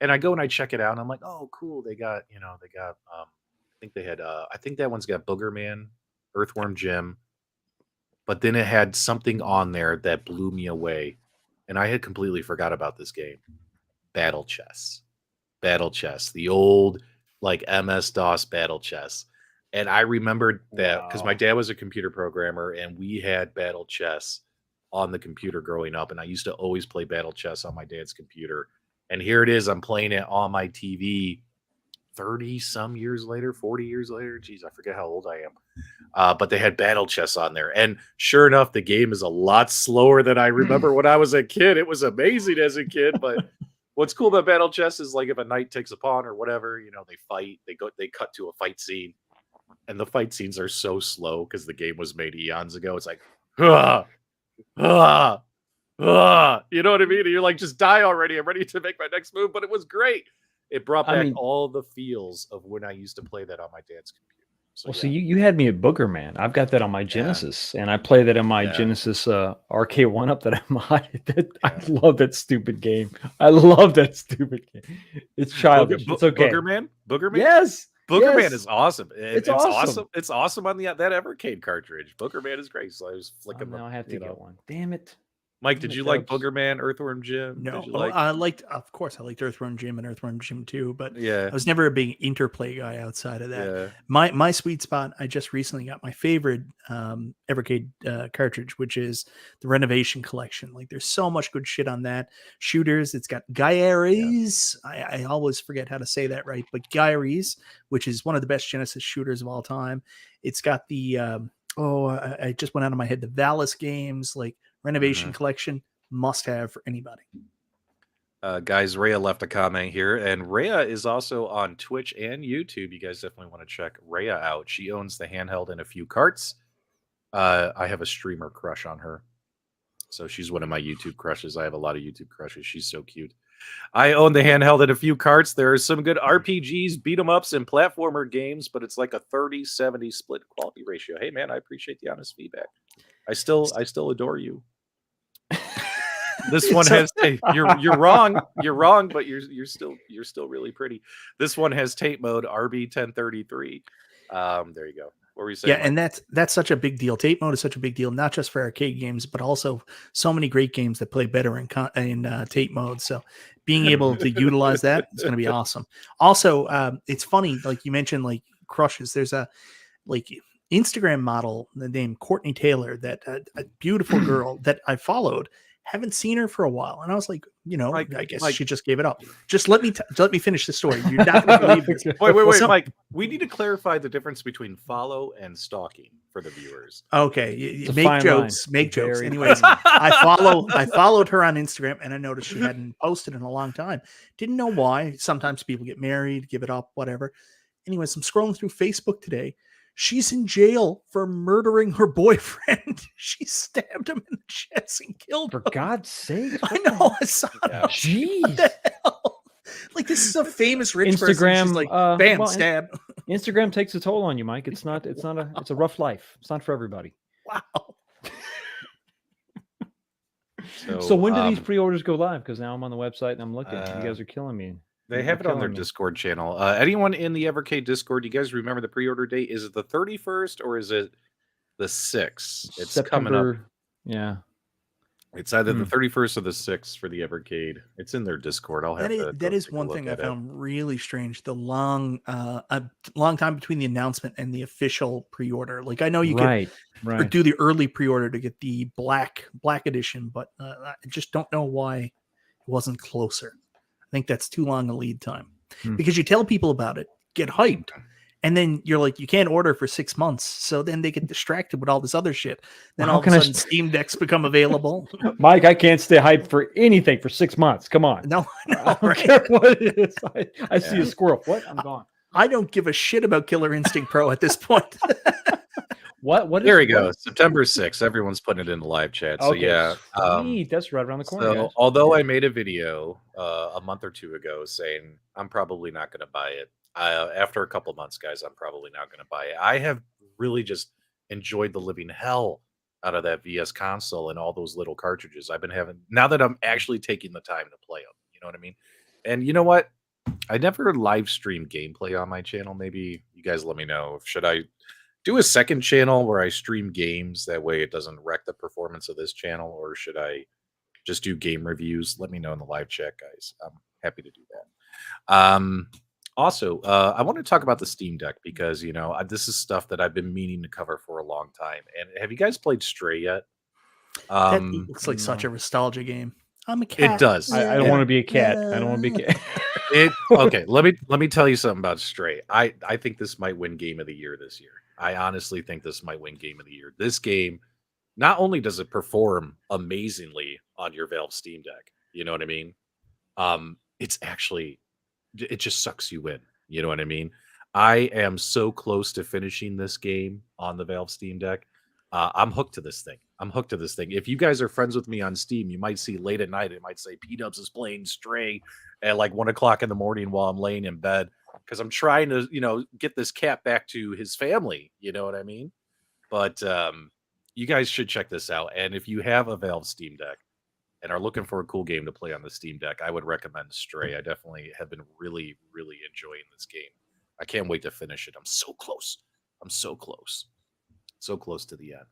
And I go and I check it out and I'm like, oh, cool. They got, I think they had, I think that one's got Boogerman, Earthworm Jim. But then it had something on there that blew me away. And I had completely forgot about this game. Battle Chess, the old like MS-DOS Battle Chess. And I remembered that because my dad was a computer programmer and we had Battle Chess on the computer growing up. And I used to always play Battle Chess on my dad's computer. And here it is. I'm playing it on my TV 30 some years later, 40 years later. Geez, I forget how old I am. But they had Battle Chess on there. And sure enough, the game is a lot slower than I remember when I was a kid. It was amazing as a kid. But what's cool about Battle Chess is like if a knight takes a pawn or whatever, they fight, they cut to a fight scene. And the fight scenes are so slow because the game was made eons ago. It's like, you know what I mean? And you're like, just die already. I'm ready to make my next move. But it was great. It brought back all the feels of when I used to play that on my dad's computer. So, you had me at Boogerman. I've got that on my Genesis, and I play that on my Genesis arcade one-up that I modded. I love that stupid game. It's childish. It's okay. Boogerman? Yes. Boogerman is awesome. It's awesome. It's awesome on that Evercade cartridge. Boogerman is great. So I was flicking now I have to get one. Damn it. Mike, did you like Meetups. Booger Man, Earthworm Jim? No, Did you like? of course, I liked Earthworm Jim and Earthworm Jim 2, but Yeah, I was never a big interplay guy outside of that. yeah. My sweet spot, I just recently got my favorite Evercade cartridge, which is the Renovation Collection. Like, there's so much good shit on that. Shooters, it's got Gyres. I always forget how to say that right, but Gyres, which is one of the best Genesis shooters of all time. It's got the I just went out of my head, the Valis games, like Renovation Collection, must have for anybody. Guys, Rhea left a comment here, and Rhea is also on Twitch and YouTube. You guys definitely want to check Rhea out. She owns the handheld and a few carts. I have a streamer crush on her, so she's one of my YouTube crushes. I have a lot of YouTube crushes. She's so cute. I own the handheld and a few carts. There are some good RPGs, beat 'em ups, and platformer games, but it's like a 30-70 split quality ratio. Hey man, I appreciate the honest feedback. I still adore you. This one has you're wrong. You're wrong, but you're still really pretty. This one has tape mode RB 1033. There you go. What were you saying? Yeah, and that's such a big deal. Tape mode is such a big deal, not just for arcade games, but also so many great games that play better in tape mode. So being able to utilize that is going to be awesome. Also, it's funny, like you mentioned, like crushes. There's a like Instagram model named Courtney Taylor, that a beautiful girl that I followed. Haven't seen her for a while, and I was like, I guess she just gave it up. Just let me finish the story. You're not going to believe this. Wait, Mike. We need to clarify the difference between follow and stalking for the viewers. Okay, make jokes. Anyways, I followed her on Instagram, and I noticed she hadn't posted in a long time. Didn't know why. Sometimes people get married, give it up, whatever. Anyways, I'm scrolling through Facebook today. She's in jail for murdering her boyfriend. She stabbed him in the chest and killed him. For God's sake. I know. I saw that. Jeez. Like, this is a famous rich Instagram, person. She's like, bam, well, stab. Instagram takes a toll on you, Mike. It's a rough life. It's not for everybody. Wow. So when do these pre-orders go live? Because now I'm on the website and I'm looking. You guys are killing me. They have it on their Discord channel. Anyone in the Evercade Discord, do you guys remember the pre-order date? Is it the 31st or is it the 6th? It's September, coming up. Yeah. It's either the 31st or the 6th for the Evercade. It's in their Discord. That is one thing I found really strange. The long time between the announcement and the official pre-order. Like, I know you could do the early pre-order to get the black edition, but I just don't know why it wasn't closer. I think that's too long a lead time, because you tell people about it, get hyped, and then you're like, you can't order for 6 months. So then they get distracted with all this other shit. Then all of a sudden Steam Decks become available. Mike, I can't stay hyped for anything for 6 months. Come on. No, I don't care what it is. I see a squirrel. What? I'm gone. I don't give a shit about Killer Instinct Pro at this point. What? There we go. September 6th. Everyone's putting it in the live chat. So yeah, that's right around the corner. So although I made a video a month or two ago saying I'm probably not going to buy it, after a couple months, guys, I'm probably not going to buy it. I have really just enjoyed the living hell out of that VS console and all those little cartridges I've been having. Now that I'm actually taking the time to play them, you know what I mean? And you know what? I never live stream gameplay on my channel. Maybe you guys let me know. Should I do a second channel where I stream games? That way it doesn't wreck the performance of this channel. Or should I just do game reviews? Let me know in the live chat, guys. I'm happy to do that. Also, I want to talk about the Steam Deck because, this is stuff that I've been meaning to cover for a long time. And have you guys played Stray yet? That looks like such a nostalgia game. I'm a cat. It does. I don't want to be a cat. I don't want to be a cat. Okay, let me tell you something about Stray. I think this might win Game of the Year this year. I honestly think this might win Game of the Year. This game, not only does it perform amazingly on your Valve Steam Deck, you know what I mean? It's actually, it just sucks you in. You know what I mean? I am so close to finishing this game on the Valve Steam Deck. I'm hooked to this thing. If you guys are friends with me on Steam, you might see late at night, it might say PDubs is playing Stray at like 1 o'clock in the morning while I'm laying in bed. Because I'm trying to, get this cat back to his family. You know what I mean? But you guys should check this out. And if you have a Valve Steam Deck and are looking for a cool game to play on the Steam Deck, I would recommend Stray. I definitely have been really, really enjoying this game. I can't wait to finish it. I'm so close. So close to the end.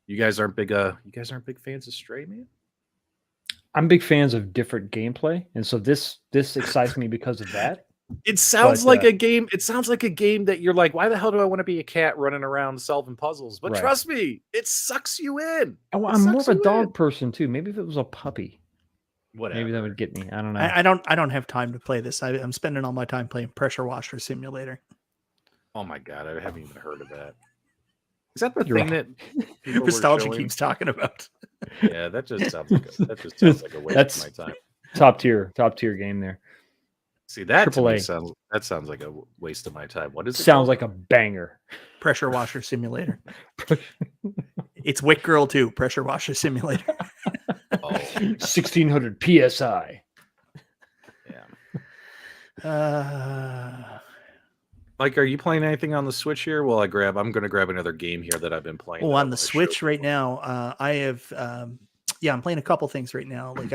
You guys aren't big fans of Stray, man? I'm big fans of different gameplay, and so this excites me because of that. It sounds But, like a game. It sounds like a game that you're like, why the hell do I want to be a cat running around solving puzzles? But Right. trust me, it sucks you in. Oh, It I'm more sucks of a you dog in. person too. Maybe if it was a puppy, Whatever. maybe that would get me. I don't know. I don't have time to play this. I'm spending all my time playing Pressure Washer Simulator. Oh my god, I haven't even heard of that. Is that the You're thing right. that people were Nostalgia showing? keeps talking about. Yeah, that just sounds like a waste of my time. top tier game there. See, that to me AAA. sounds like a waste of my time. What is it? Sounds called? like a banger. Pressure Washer Simulator. It's Wick Girl 2, Pressure Washer Simulator. Oh, 1600 psi. yeah. Mike, are you playing anything on the Switch here? Well, I'm going to grab another game here that I've been playing. Oh, on the Switch right now, I have, I'm playing a couple things right now. Like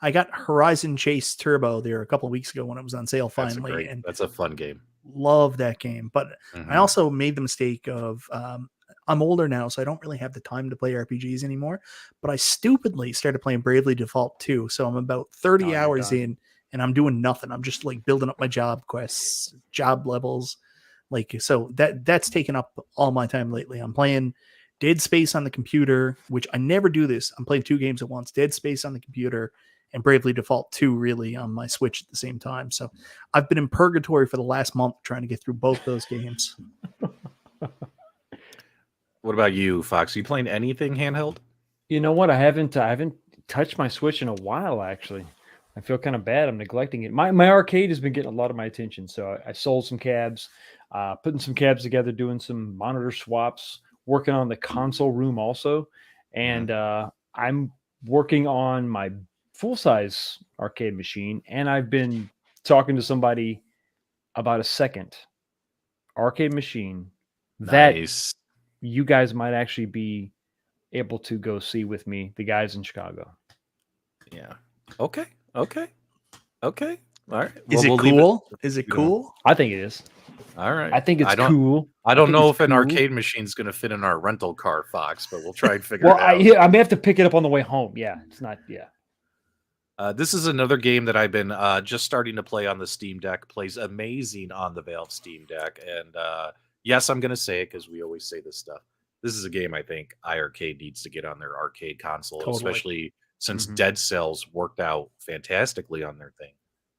I got Horizon Chase Turbo there a couple of weeks ago when it was on sale finally. And that's a fun game. Love that game. But I also made the mistake of, I'm older now, so I don't really have the time to play RPGs anymore. But I stupidly started playing Bravely Default 2. So I'm about 30 hours in. And I'm doing nothing. I'm just like building up my job quests, job levels. Like, so that's taken up all my time lately. I'm playing Dead Space on the computer, which I never do this. I'm playing 2 games at once, Dead Space on the computer and Bravely Default 2 really on my Switch at the same time. So I've been in purgatory for the last month trying to get through both those games. What about you, Fox? Are you playing anything handheld? You know what? I haven't touched my Switch in a while, actually. I feel kind of bad. I'm neglecting it. My arcade has been getting a lot of my attention. So I sold some cabs, putting some cabs together, doing some monitor swaps, working on the console room also. And I'm working on my full-size arcade machine. And I've been talking to somebody about a second arcade machine that you guys might actually be able to go see with me, the guys in Chicago. Yeah. Okay. All right. Is it cool? Is it cool? I think it is. All right. I think it's cool. I don't know if an arcade machine is going to fit in our rental car, Fox, but we'll try and figure it out. I may have to pick it up on the way home. Yeah, it's not. Yeah. This is another game that I've been just starting to play on the Steam Deck. Plays amazing on the Valve Steam Deck, and yes, I'm going to say it because we always say this stuff. This is a game I think iArcade needs to get on their arcade console, especially since Dead Cells worked out fantastically on their thing.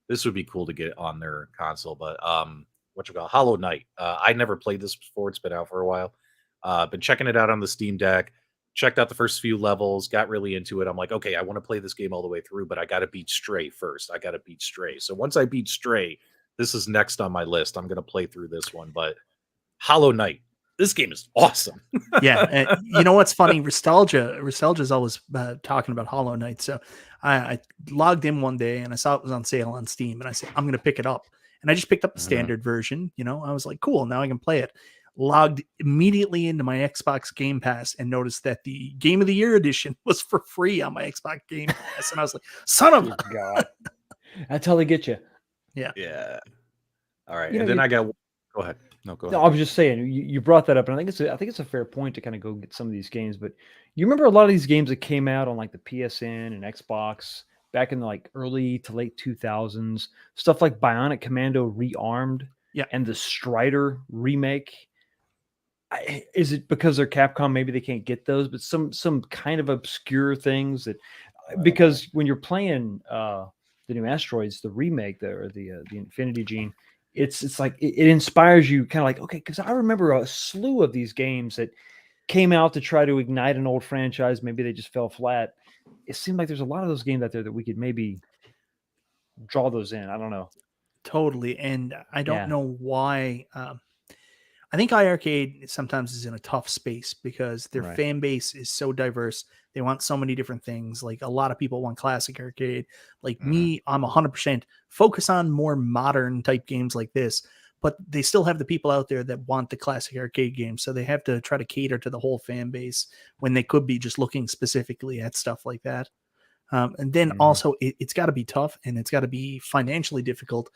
This would be cool to get on their console, but Hollow Knight. I never played this before. It's been out for a while. Been checking it out on the Steam Deck. Checked out the first few levels, got really into it. I'm like, okay, I want to play this game all the way through, but I got to beat Stray first. So once I beat Stray, this is next on my list. I'm going to play through this one, but Hollow Knight. This game is awesome. Yeah. And you know what's funny? Nostalgia is always talking about Hollow Knight. So I logged in one day and I saw it was on sale on Steam and I said, I'm going to pick it up. And I just picked up the standard version. You know, I was like, cool, now I can play it. Logged immediately into my Xbox Game Pass and noticed that the Game of the Year edition was for free on my Xbox Game Pass. And I was like, son of a God. That's how they get you. Yeah. Yeah. All right. And then I got, go ahead. No, go ahead. No, I was just saying, you brought that up, and I think it's a fair point to kind of go get some of these games. But you remember a lot of these games that came out on like the PSN and Xbox back in the like early to late 2000s, stuff like Bionic Commando Rearmed, and the Strider remake. Is it because they're Capcom? Maybe they can't get those, but some kind of obscure things that because when you're playing the new Asteroids, the remake there, the Infinity Gene. It's like it inspires you kind of like, okay, because I remember a slew of these games that came out to try to ignite an old franchise. Maybe they just fell flat. It seemed like there's a lot of those games out there that we could maybe draw those in. I don't know. Totally. And I don't know why. I think iArcade sometimes is in a tough space because their fan base is so diverse. They want so many different things. Like a lot of people want classic arcade. Like me, I'm 100% focus on more modern type games like this, but they still have the people out there that want the classic arcade games. So they have to try to cater to the whole fan base when they could be just looking specifically at stuff like that. And then also it's got to be tough and it's got to be financially difficult,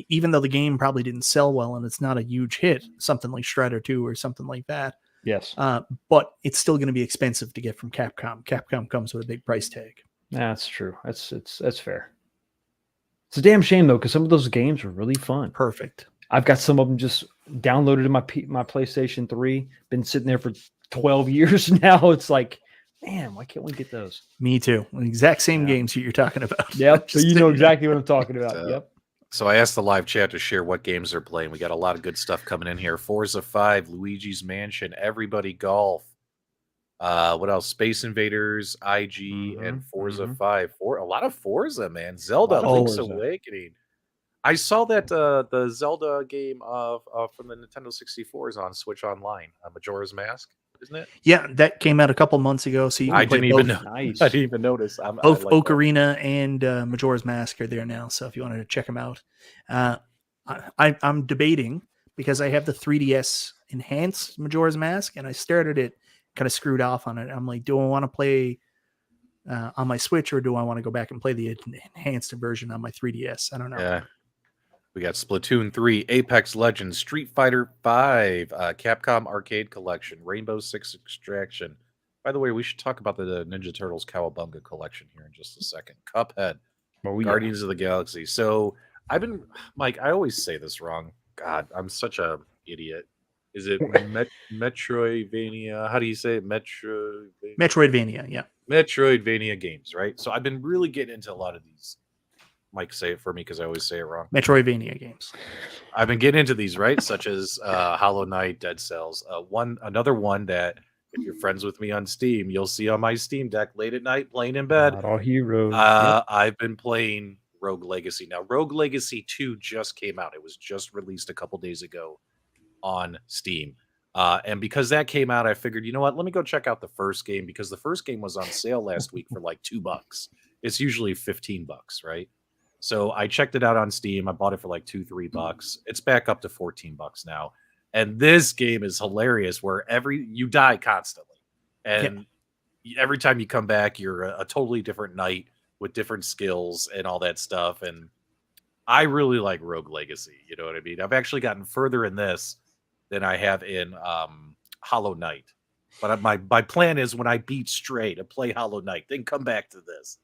even though the game probably didn't sell well and it's not a huge hit, something like Strider 2 or something like that. Yes. But it's still going to be expensive to get from Capcom. Capcom comes with a big price tag. That's true. That's fair. It's a damn shame though, because some of those games were really fun. Perfect. I've got some of them just downloaded in my PlayStation 3. Been sitting there for 12 years now. It's like, man, why can't we get those? Me too. The exact same Yeah. games that you're talking about. Yep. So Just you know didn't exactly what I'm talking about. So- Yep. So I asked the live chat to share what games they're playing. We got a lot of good stuff coming in here. Forza 5, Luigi's Mansion, Everybody Golf. What else? Space Invaders, IG, and Forza 5. A lot of Forza, man. Zelda, lot of Link's Forza. Awakening. I saw that the Zelda game from the Nintendo 64 is on Switch Online. Majora's Mask, isn't it? Yeah, that came out a couple months ago. So you can I play didn't even both. know. Nice. I didn't even notice. Both I like that. Ocarina and Majora's Mask are there now. So if you wanted to check them out, I'm debating because I have the 3DS enhanced Majora's Mask, and I started it kind of screwed off on it. I'm like, do I want to play on my Switch, or do I want to go back and play the enhanced version on my 3DS? I don't know. Yeah. We got Splatoon 3, Apex Legends, Street Fighter 5, Capcom Arcade Collection, Rainbow Six Extraction. By the way, we should talk about the Ninja Turtles Cowabunga collection here in just a second. Cuphead, Guardians of the Galaxy. So Mike, I always say this wrong. God, I'm such a idiot. Is it Metroidvania? How do you say it? Metroidvania, yeah. Metroidvania games, right? So I've been really getting into a lot of these. Mike, say it for me because I always say it wrong. Metroidvania games. I've been getting into these, right? Such as Hollow Knight, Dead Cells. Another one that if you're friends with me on Steam, you'll see on my Steam Deck late at night playing in bed. Not all heroes. I've been playing Rogue Legacy. Now, Rogue Legacy 2 just came out. It was just released a couple days ago on Steam. And because that came out, I figured, you know what? Let me go check out the first game because the first game was on sale last week for like $2. It's usually $15, right? So I checked it out on Steam. I bought it for like $2-3. It's back up to $14 now. And this game is hilarious where you die constantly. And every time you come back, you're a totally different knight with different skills and all that stuff. And I really like Rogue Legacy. You know what I mean? I've actually gotten further in this than I have in Hollow Knight. But my plan is when I beat Stray to play Hollow Knight, then come back to this.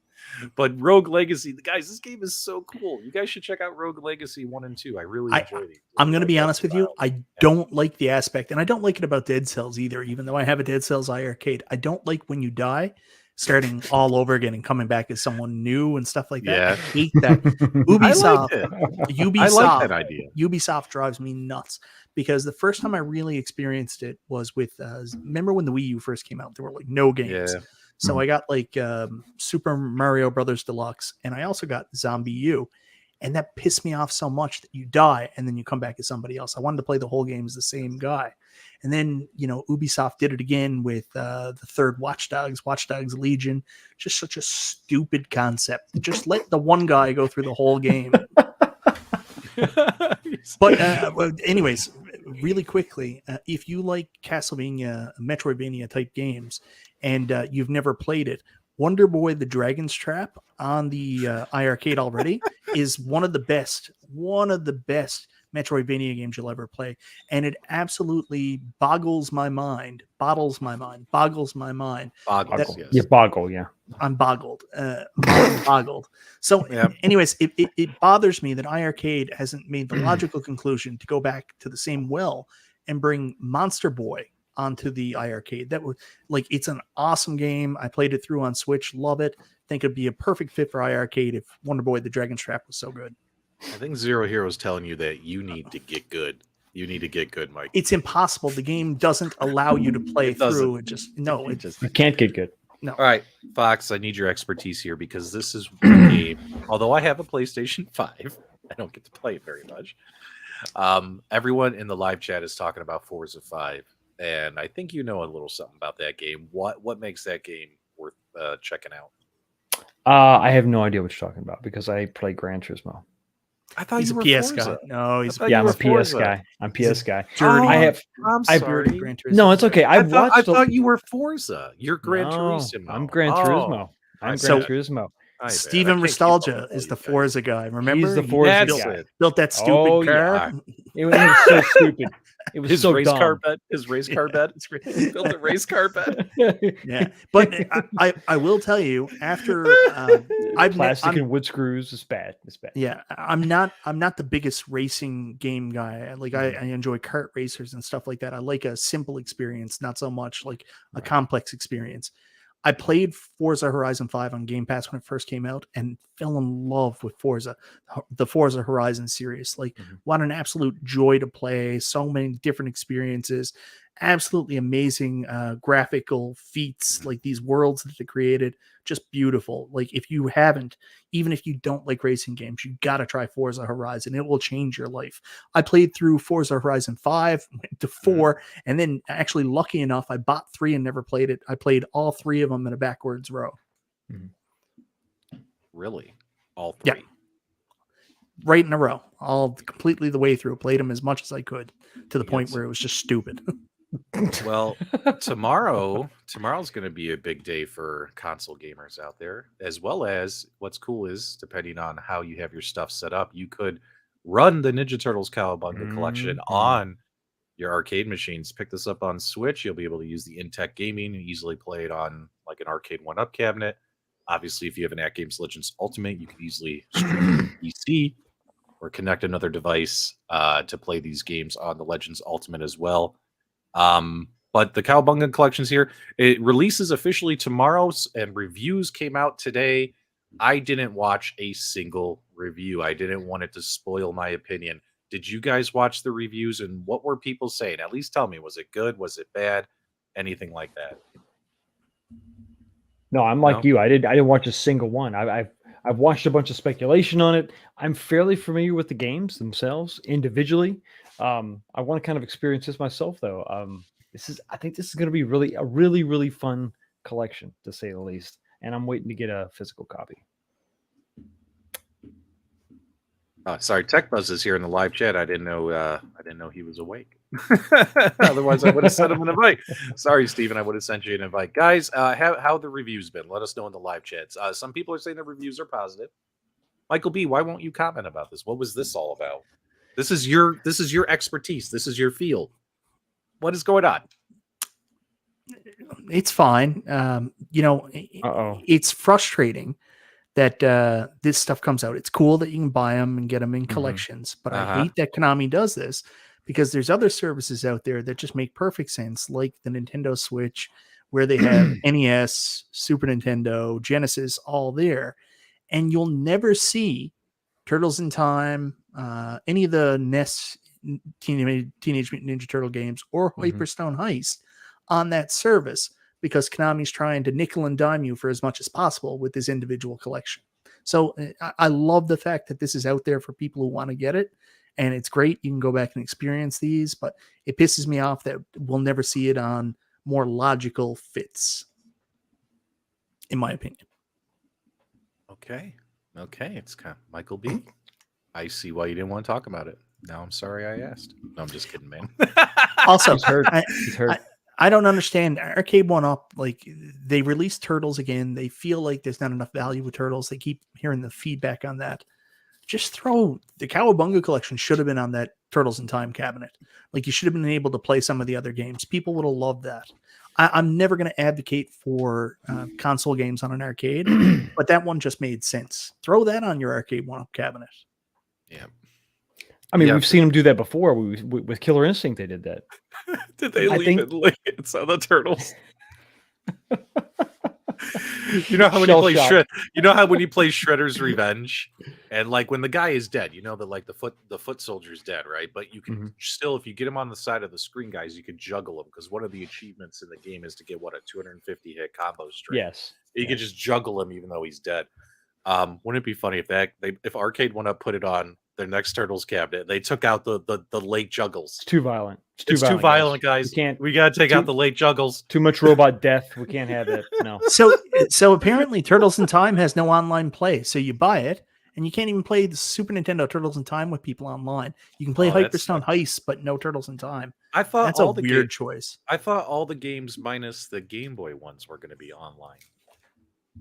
But Rogue Legacy, guys, this game is so cool. You guys should check out Rogue Legacy 1 and 2. I really enjoyed it. I'm going to be honest with you. I don't like the aspect, and I don't like it about Dead Cells either, even though I have a Dead Cells iArcade. I don't like when you die, starting all over again and coming back as someone new and stuff like that. Yeah. I hate that. Ubisoft, I like that idea. Ubisoft drives me nuts because the first time I really experienced it was with, remember when the Wii U first came out? There were like no games. Yeah. So I got like Super Mario Brothers Deluxe, and I also got Zombie U, and that pissed me off so much that you die and then you come back as somebody else. I wanted to play the whole game as the same guy, and then Ubisoft did it again with the third Watch Dogs Legion. Just such a stupid concept. Just let the one guy go through the whole game. But anyways, really quickly, if you like Castlevania, Metroidvania type games, and you've never played it, Wonder Boy: The Dragon's Trap on the iArcade already is one of the best Metroidvania games you'll ever play, and it absolutely boggles my mind. Boggles, Boggle. yes. Yeah, boggle. Yeah. I'm boggled. Boggled. So, anyways, it bothers me that iArcade hasn't made the logical conclusion to go back to the same well and bring Monster Boy onto the iArcade. That would it's an awesome game. I played it through on Switch. Love it. Think it'd be a perfect fit for iArcade if Wonder Boy: The Dragon's Trap was so good. I think Zero Hero is telling you that you need to get good. You need to get good, Mike. It's impossible. The game doesn't allow you to play through. It just You can't get good. No. All right, Fox, I need your expertise here because this is a game. Although I have a PlayStation 5, I don't get to play it very much. Everyone in the live chat is talking about Forza 5, and I think you know a little something about that game. What makes that game worth checking out? I have no idea what you're talking about because I play Gran Turismo. I thought He's you a were PS Forza. guy. No, he's Yeah, I'm a PS Forza. guy. I'm PS guy. Dirty. I'm sorry. No, it's okay. I I've watched. thought you were Forza. You're Gran No, Turismo. I'm Gran Turismo. I'm So- Gran Turismo. I bet. I Steven can't keep up Nostalgia with all is you the guys. Forza guy. Remember? the He Forza That's guy. it. built that stupid Oh, car. yeah. It was so stupid. It was His so race dumb. car bed. His race car bed. It's great. He built a race car bed. Yeah, but I will tell you after Plastic and wood screws is bad. It's bad. Yeah, I'm not the biggest racing game guy. Like I enjoy kart racers and stuff like that. I like a simple experience, not so much like a complex experience. I played Forza Horizon 5 on Game Pass when it first came out and fell in love with the Forza Horizon series. Like, what an absolute joy to play. So many different experiences. Absolutely amazing graphical feats, like these worlds that they created. Just beautiful. Like, if you haven't, even if you don't like racing games, you got to try Forza Horizon. It will change your life. I played through Forza Horizon 5, went to 4, and then actually, lucky enough, I bought 3 and never played it. I played all 3 of them in a backwards row. Really? All 3? Yeah. Right in a row. All completely the way through. Played them as much as I could to the point where it was just stupid. Well, tomorrow's going to be a big day for console gamers out there, as well as what's cool is, depending on how you have your stuff set up, you could run the Ninja Turtles Cowabunga collection on your arcade machines. Pick this up on Switch. You'll be able to use the Intech Gaming and easily play it on like an arcade 1-up cabinet. Obviously, if you have an AtGames Legends Ultimate, you can easily stream to PC or connect another device to play these games on the Legends Ultimate as well. But the Cowabunga collection's here. It releases officially tomorrow, and reviews came out today. I didn't watch a single review. I didn't want it to spoil my opinion. Did you guys watch the reviews, and what were people saying? At least tell me, was it good? Was it bad? Anything like that? No, I'm like you. I didn't watch a single one. I've watched a bunch of speculation on it. I'm fairly familiar with the games themselves individually. I want to kind of experience this myself, though. I think this is going to be a really fun collection, to say the least. And I'm waiting to get a physical copy. Sorry, Tech Buzz is here in the live chat. I didn't know he was awake. Otherwise, I would have sent him an invite. Sorry, Steven, I would have sent you an invite. Guys, how the reviews been? Let us know in the live chats. Some people are saying the reviews are positive. Michael B, why won't you comment about this? What was this all about? This is your expertise. This is your field. What is going on? It's fine. It's frustrating that this stuff comes out. It's cool that you can buy them and get them in collections, but I hate that Konami does this because there's other services out there that just make perfect sense, like the Nintendo Switch, where they have NES, Super Nintendo, Genesis, all there, and you'll never see Turtles in Time, any of the NES Teenage Mutant Ninja Turtle games, or Hyperstone Heist on that service because Konami's trying to nickel and dime you for as much as possible with this individual collection. So I love the fact that this is out there for people who want to get it, and it's great. You can go back and experience these, but it pisses me off that we'll never see it on more logical fits, in my opinion. Okay. It's kind of Michael B. I see why you didn't want to talk about it. Now I'm sorry I asked. No, I'm just kidding, man. Also, He's hurt. I don't understand. Arcade 1-up, like they released Turtles again. They feel like there's not enough value with Turtles. They keep hearing the feedback on that. Just throw the Cowabunga collection should have been on that Turtles in Time cabinet. Like you should have been able to play some of the other games. People would have loved that. I'm never going to advocate for console games on an arcade, but that one just made sense. Throw that on your Arcade 1-up cabinet. Yeah. I mean, we've seen them do that before. With Killer Instinct, they did that. Did they leave it linked on the Turtles? You know how when you play when you play Shredder's Revenge, and like when the guy is dead, you know that like the foot soldier's dead, right? But you can still, if you get him on the side of the screen, guys, you can juggle him because one of the achievements in the game is to get a 250 hit combo string. Yes, you can just juggle him even though he's dead. Wouldn't it be funny if Arcade 1-up put it on their next Turtles cabinet? They took out the late juggles. It's too violent. It's too violent, guys. We gotta take out the late juggles. Too much robot death. We can't have that. No. So apparently, Turtles in Time has no online play. So you buy it, and you can't even play the Super Nintendo Turtles in Time with people online. You can play Hyperstone Heist, but no Turtles in Time. I thought that's a weird choice. I thought all the games minus the Game Boy ones were going to be online.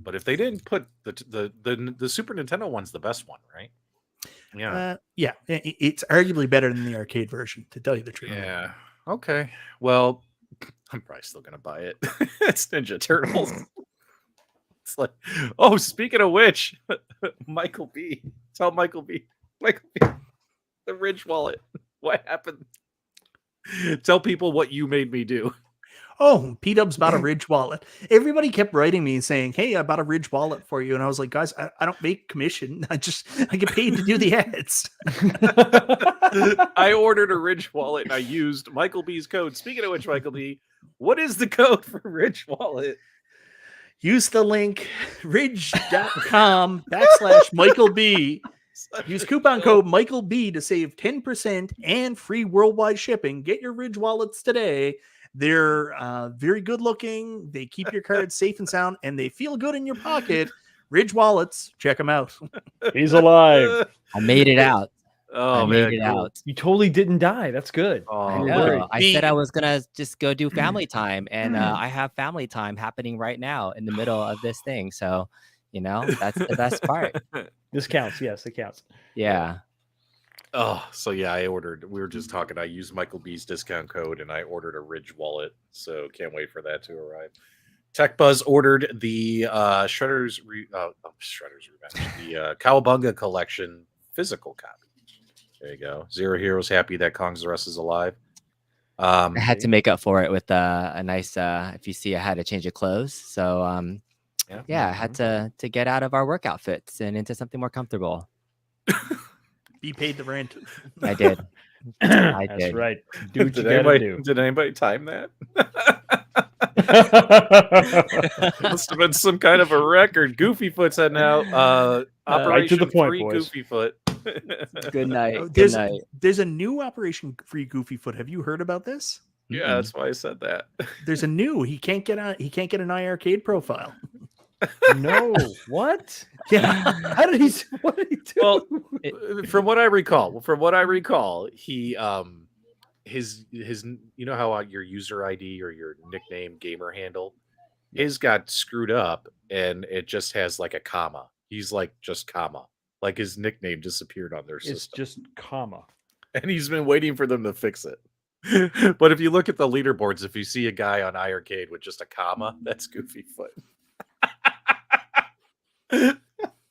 But if they didn't put the Super Nintendo one's the best one, right? Yeah. Yeah, it's arguably better than the arcade version, to tell you the truth. Yeah. Okay. Well, I'm probably still gonna buy it. It's Ninja Turtles. It's like, oh, speaking of which, Michael B. Tell Michael B. The Ridge wallet. What happened? Tell people what you made me do. Oh, PDubs bought a Ridge wallet. Everybody kept writing me saying, "Hey, I bought a Ridge wallet for you," and I was like, "Guys, I don't make commission. I get paid to do the ads." I ordered a Ridge wallet and I used Michael B's code. Speaking of which, Michael B, what is the code for Ridge wallet? Use the link ridge.com/Michael B. Use coupon code Michael B to save 10% and free worldwide shipping. Get your Ridge wallets today. They're very good looking. They keep your cards safe and sound, and they feel good in your pocket. Ridge wallets, check them out. He's alive. I made it out. Oh, I man, made it cool. out. You totally didn't die. That's good. Oh, I You were know. worried. I said I was gonna just go do family time, and I have family time happening right now in the middle of this thing. So, that's the best part. This counts. Yes, it counts. Yeah. Oh, so yeah, I ordered. We were just talking. I used Michael B's discount code, and I ordered a Ridge wallet. So can't wait for that to arrive. Tech Buzz ordered the Shredder's Revenge, the Cowabunga Collection physical copy. There you go. Zero Heroes happy that Kongzarus is alive. I had to make up for it with a nice. If you see, I had to change of clothes. So yeah, I had to get out of our work outfits and into something more comfortable. Be paid the rent. I did. I That's did. right. Do what you Did gotta anybody, do. did anybody time that? Must have been some kind of a record. Goofy Foot's heading out. Operation right to the point, Free boys. Goofy Foot. Good night. Oh, Good night. there's a new Operation Free Goofy Foot. Have you heard about this? Yeah, that's why I said that. There's a new. He can't get an iArcade profile. No. What? Yeah. How did he? What did he do? Well, from what I recall, he his you know how your user ID or your nickname gamer handle, his got screwed up and it just has like a comma. He's like just comma. Like his nickname disappeared on their system. It's just comma. And he's been waiting for them to fix it. But if you look at the leaderboards, if you see a guy on iArcade with just a comma, that's Goofy Foot.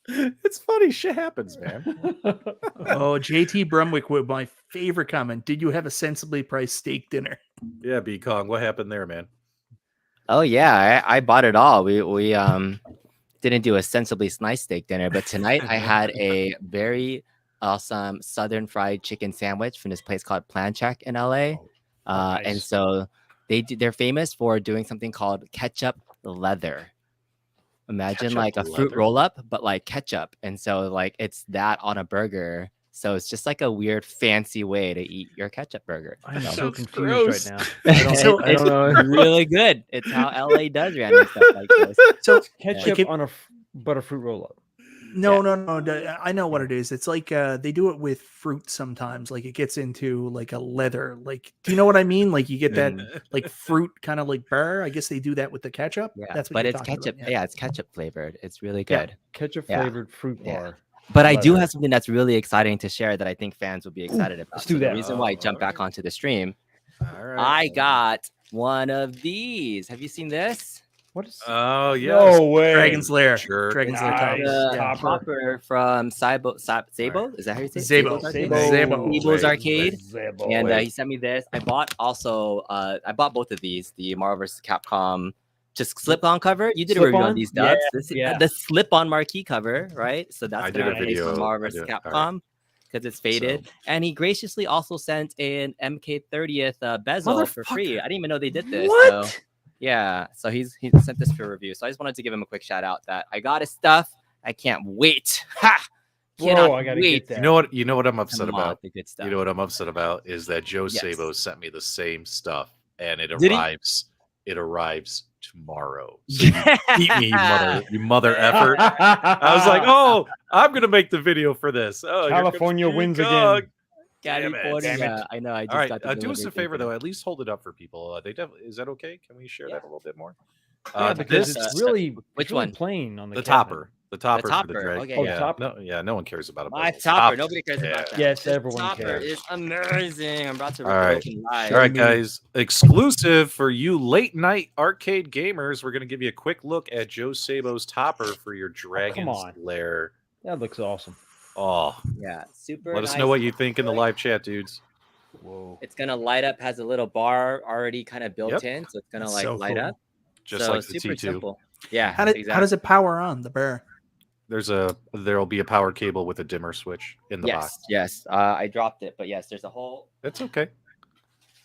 It's funny, shit happens, man. Oh, JT Brumwick with my favorite comment. Did you have a sensibly priced steak dinner? Yeah, B Kong, what happened there, man? Oh yeah, I bought it all. We didn't do a sensibly nice steak dinner, but tonight I had a very awesome Southern fried chicken sandwich from this place called Plan Check in LA. And Nice. so they're famous for doing something called ketchup leather. Imagine Ketchup like a fruit leather? roll up, but like ketchup. And so like it's that on a burger. So it's just like a weird fancy way to eat your ketchup burger. I'm So- so Sounds confused gross. right now. I don't, So- I don't know. really good. It's how LA does random stuff like this. So Ketchup Like on a fruit roll up. no. I know what it is. It's like they do it with fruit sometimes. Like it gets into like a leather. Like, do you know what I mean? Like you get that like fruit kind of like bar. I guess they do that with the ketchup. Yeah, That's what but you're it's talking about, ketchup. Yeah, it's ketchup flavored. It's really Yeah. good. Ketchup Yeah. flavored fruit Yeah. bar. But I do Leather. have something that's really exciting to share that I think fans will be excited about. let's do So that. The reason why I jumped back Alright. onto the stream, All right. I got one of these. Have you seen this? What is? Oh, yeah. No way. Dragon's Lair. Sure. Dragon's Lair Nice. top. The Topper. topper from Zabo. Is that how you say it? Zabo. Arcade? Zabo. Zebo's Wait, Arcade. Zabo. And Wait. he sent me this. I bought both of these, the Marvel vs. Capcom just slip-on cover. You did a review Slip-on? on these dubs. Yeah, This is yeah. the slip-on marquee cover, right? So that's I gonna did a replace video. the Marvel I vs. did. All right. Capcom because it's faded. And he graciously also sent an MK30th bezel for free. I didn't even know they did this. What? So, yeah, so he sent this for review. So I just wanted to give him a quick shout out that I got his stuff. I can't wait. Ha! Cannot Whoa, I gotta wait. get that. You know what I'm upset Come on, about? the good stuff. You know what I'm upset about is that Joe Yes. Sabo sent me the same stuff and it Did he? arrives. It arrives tomorrow. So eat me, you mother effort. I was like, oh, I'm gonna make the video for this. Oh, here comes California King wins Kong. again. Damn it. California. I know. I just All right, got the do us a delivery favor thing. though. At least hold it up for people. They definitely is that okay? Can we share that a little bit more? Yeah, because this it's really which it's really one? plain on the the cabinet. topper. The topper for the topper, drag. okay, Oh, the yeah. topper. No one cares about a My bezel. topper. Nobody cares about that. Yes, This everyone topper cares. is amazing. I'm about to All rip right. it open live. All right, me. guys. Exclusive for you late night arcade gamers. We're gonna give you a quick look at Joe Sabo's topper for your Dragon's on. Lair. That looks awesome. Oh, Yeah, super. let us nice. know what you think in the live chat, dudes. Whoa. It's gonna light up. Has a little bar already kind of built Yep. in, so it's gonna That's like so light cool. up. Just so like the super T2. simple. Yeah. How does it power on the bear? There'll be a power cable with a dimmer switch in the box. Yes. I dropped it, but yes, there's a whole That's okay.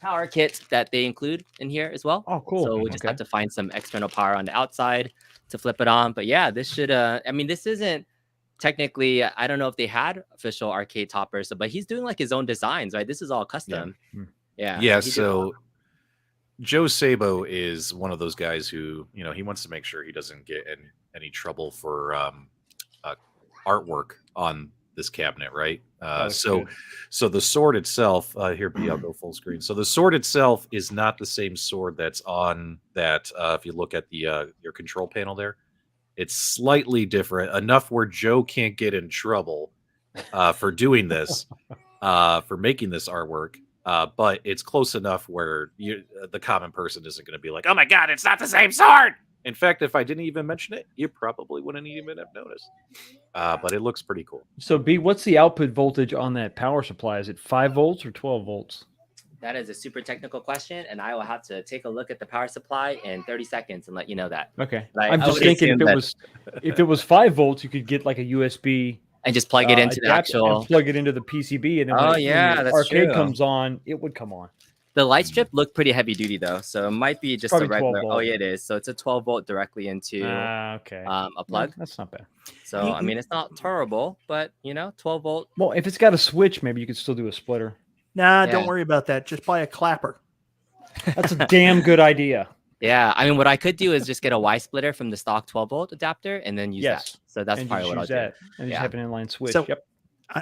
power kit that they include in here as well. Oh, cool. So we just Okay. have to find some external power on the outside to flip it on. But yeah, this should. I mean, this isn't technically. I don't know if they had official arcade toppers, but he's doing like his own designs, right? This is all custom. Yeah. Yeah, he did a lot. so Joe Sabo is one of those guys who, he wants to make sure he doesn't get in any trouble for artwork on this cabinet, right? So the sword itself, here, B, I'll go full screen. So the sword itself is not the same sword that's on that. If you look at the your control panel there, it's slightly different enough where Joe can't get in trouble for doing this, for making this artwork. But it's close enough where the common person isn't going to be like, "Oh my God, it's not the same sword." In fact, if I didn't even mention it, you probably wouldn't even have noticed. But it looks pretty cool. So, B, what's the output voltage on that power supply? Is it 5 volts or 12 volts? That is a super technical question, and I will have to take a look at the power supply in 30 seconds and let you know that. Okay. Like, I'm I just would thinking assume if it was 5 volts, you could get like a USB and just plug it into the adapter and actual. plug it into the PCB, and then Oh, when yeah, the that's arcade true. comes on, it would come on. The light strip looked pretty heavy duty though, so it might be just Probably a 12 regular. volt. Oh yeah, it is. So it's a 12 volt directly into Okay. a plug. That's not bad. So I mean, it's not terrible, but 12 volt. Well, if it's got a switch, maybe you could still do a splitter. Nah, Yeah. don't worry about that. Just buy a clapper. That's a damn good idea. Yeah, I mean, what I could do is just get a Y splitter from the stock 12 volt adapter and then use Yes. that. So that's And probably just what I'll use do. that. And just Yeah. have an inline switch. So- Yep.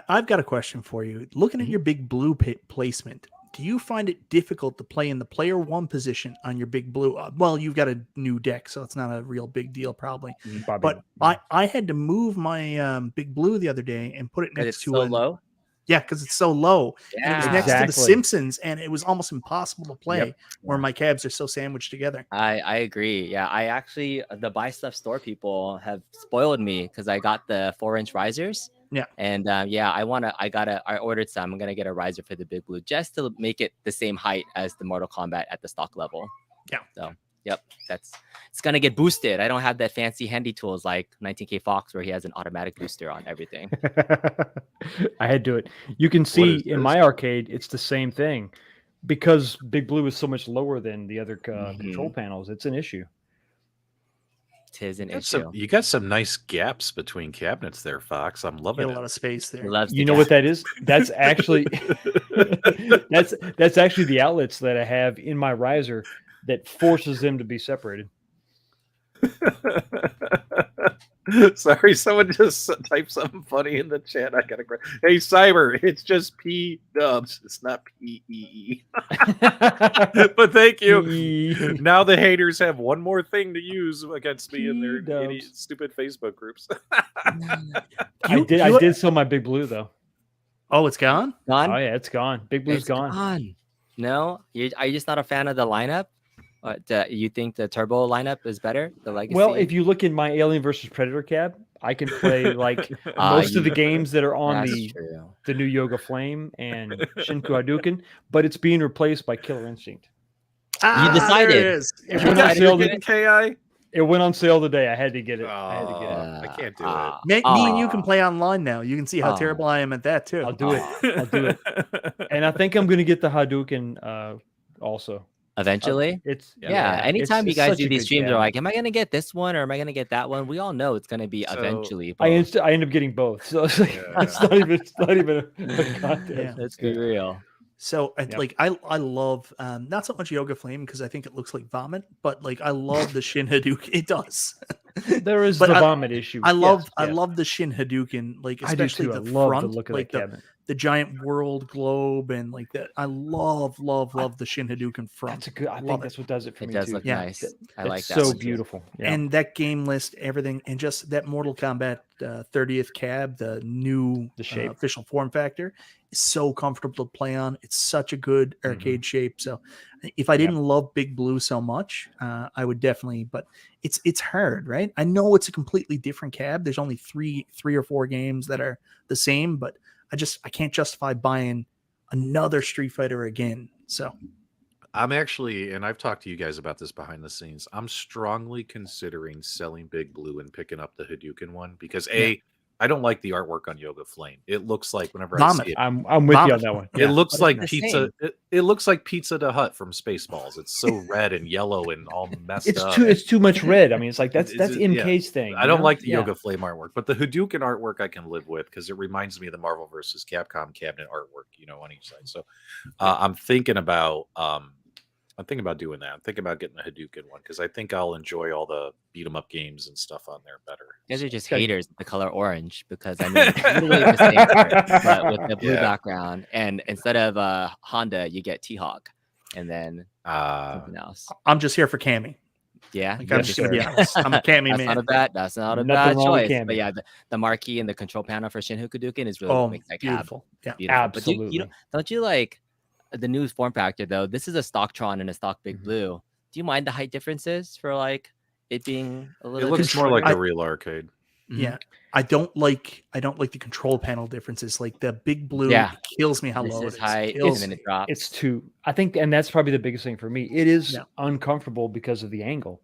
I've got a question for you. Looking at your big blue placement, do you find it difficult to play in the player 1 position on your big blue? Well, you've got a new deck, so it's not a real big deal probably. Probably. But I had to move my big blue the other day and put it But next it's to so low. Yeah, because it's so low. And it was Yeah, next to the Exactly. Simpsons, and it was almost impossible to play where my cabs are so sandwiched together. I agree. Yeah, I actually the buy stuff store people have spoiled me because I got the 4-inch risers. Yeah. And I ordered some. I'm gonna get a riser for the big blue just to make it the same height as the Mortal Kombat at the stock level. Yeah. So yep, it's gonna get boosted. I don't have that fancy handy tools like 19K Fox where he has an automatic booster on everything. I had to do it. You can see is in this? my arcade, it's the same thing. Because Big Blue is so much lower than the other control panels, it's an issue. Tis an You got issue. you got some nice gaps between cabinets there, Fox. I'm Got loving a it. lot of space there. He loves You the know what gap. that is? That's actually that's actually the outlets that I have in my riser that forces them to be separated. Sorry, someone just typed something funny in the chat. I gotta. Hey, Cyber, it's just PDubs. It's not PEE. But thank you. Now the haters have one more thing to use against me in their P-dubs. idiot, stupid Facebook groups. I did sell my Big Blue though. Oh, it's gone? Gone? Oh yeah, it's gone. Big Blue's It's gone. No, are you just not a fan of the lineup? You think the turbo lineup is better? The legacy. Well, if you look in my Alien versus Predator cab, I can play like most of the games that are on that's true. the new Yoga Flame and Shinku Hadouken, but it's being replaced by Killer Instinct. Ah, decided. there it is. It You went, on got sale your the, KI? it went on sale today. I had to get it. I had to get it. I can't do it. Me and you can play online now. You can see how terrible I am at that too. I'll do it. I'll do it. And I think I'm going to get the Hadouken also. Eventually. It's Yeah. Anytime it's you guys such do a these good streams, cab. are like, am I going to get this one or am I going to get that one? We all know it's going to be So, eventually. I both. end up getting both. So it's like it's not even a contest. Yeah. Let's be real. So Yep. like I love not so much Yoga Flame because I think it looks like vomit, but like I love the Shin Hadouken. It does. There is But the I- vomit issue. I love Yes. the Shin Hadouken, like I do especially too. I the love front, the look of like that cabinet. the giant world globe and like that. I love the Shin Hadouken front. That's a good. I Love think it. that's what does it for It me does too. look Yeah. nice. I That's like that. so one too. beautiful. Yeah. And that game list, everything, and just that Mortal Kombat 30th cab, the new The shape. official form factor, is so comfortable to play on. It's such a good arcade shape. So if I didn't love Big Blue so much, I would definitely. But it's hard, right? I know it's a completely different cab. There's only three or four games that are the same, but I can't justify buying another Street Fighter again. So I'm actually, and I've talked to you guys about this behind the scenes. I'm strongly considering selling Big Blue and picking up the Hadouken one because I don't like the artwork on Yoga Flame. It looks like whenever Vomit. I see it, I'm with you on Vomit. that one. it Yeah. looks But like it's the pizza. It looks like Pizza the Hut from Spaceballs. It's so red and yellow and all messed It's up. too much red. I mean, it's like that's It's- yeah. MK's thing. I you don't know? like the Yeah. Yoga Flame artwork, but the Hadouken artwork I can live with because it reminds me of the Marvel versus Capcom cabinet artwork, on each side. So I'm thinking about doing that. I'm thinking about getting a Hadouken one because I think I'll enjoy all the beat 'em up games and stuff on there better. You guys are So- just haters of the color orange because I mean, it's literally the same art, but with the blue Yeah. background. And instead of Honda, you get T-Hawk, and then something else. I'm just here for Cammy. Yeah, Like, you I'm Yes, just gonna be sir. honest. I'm a Cammy that's man. not a bad. That's not a Nothing bad wrong with choice. Cammy. But yeah, the marquee and the control panel for Shin Hadouken is really Oh, what makes that cab beautiful. Yeah. beautiful. Absolutely. But don't you like the new form factor though? This is a stock Tron and a stock Big Blue. Do you mind the height differences for like it being a It little? looks more like I- a real arcade. Yeah. I don't like the control panel differences. Like the Big Blue Yeah. it kills me how This low is it is. height, Kills and then me. it drops. It's too. I think, and that's probably the biggest thing for me. It is Yeah. uncomfortable because of the angle.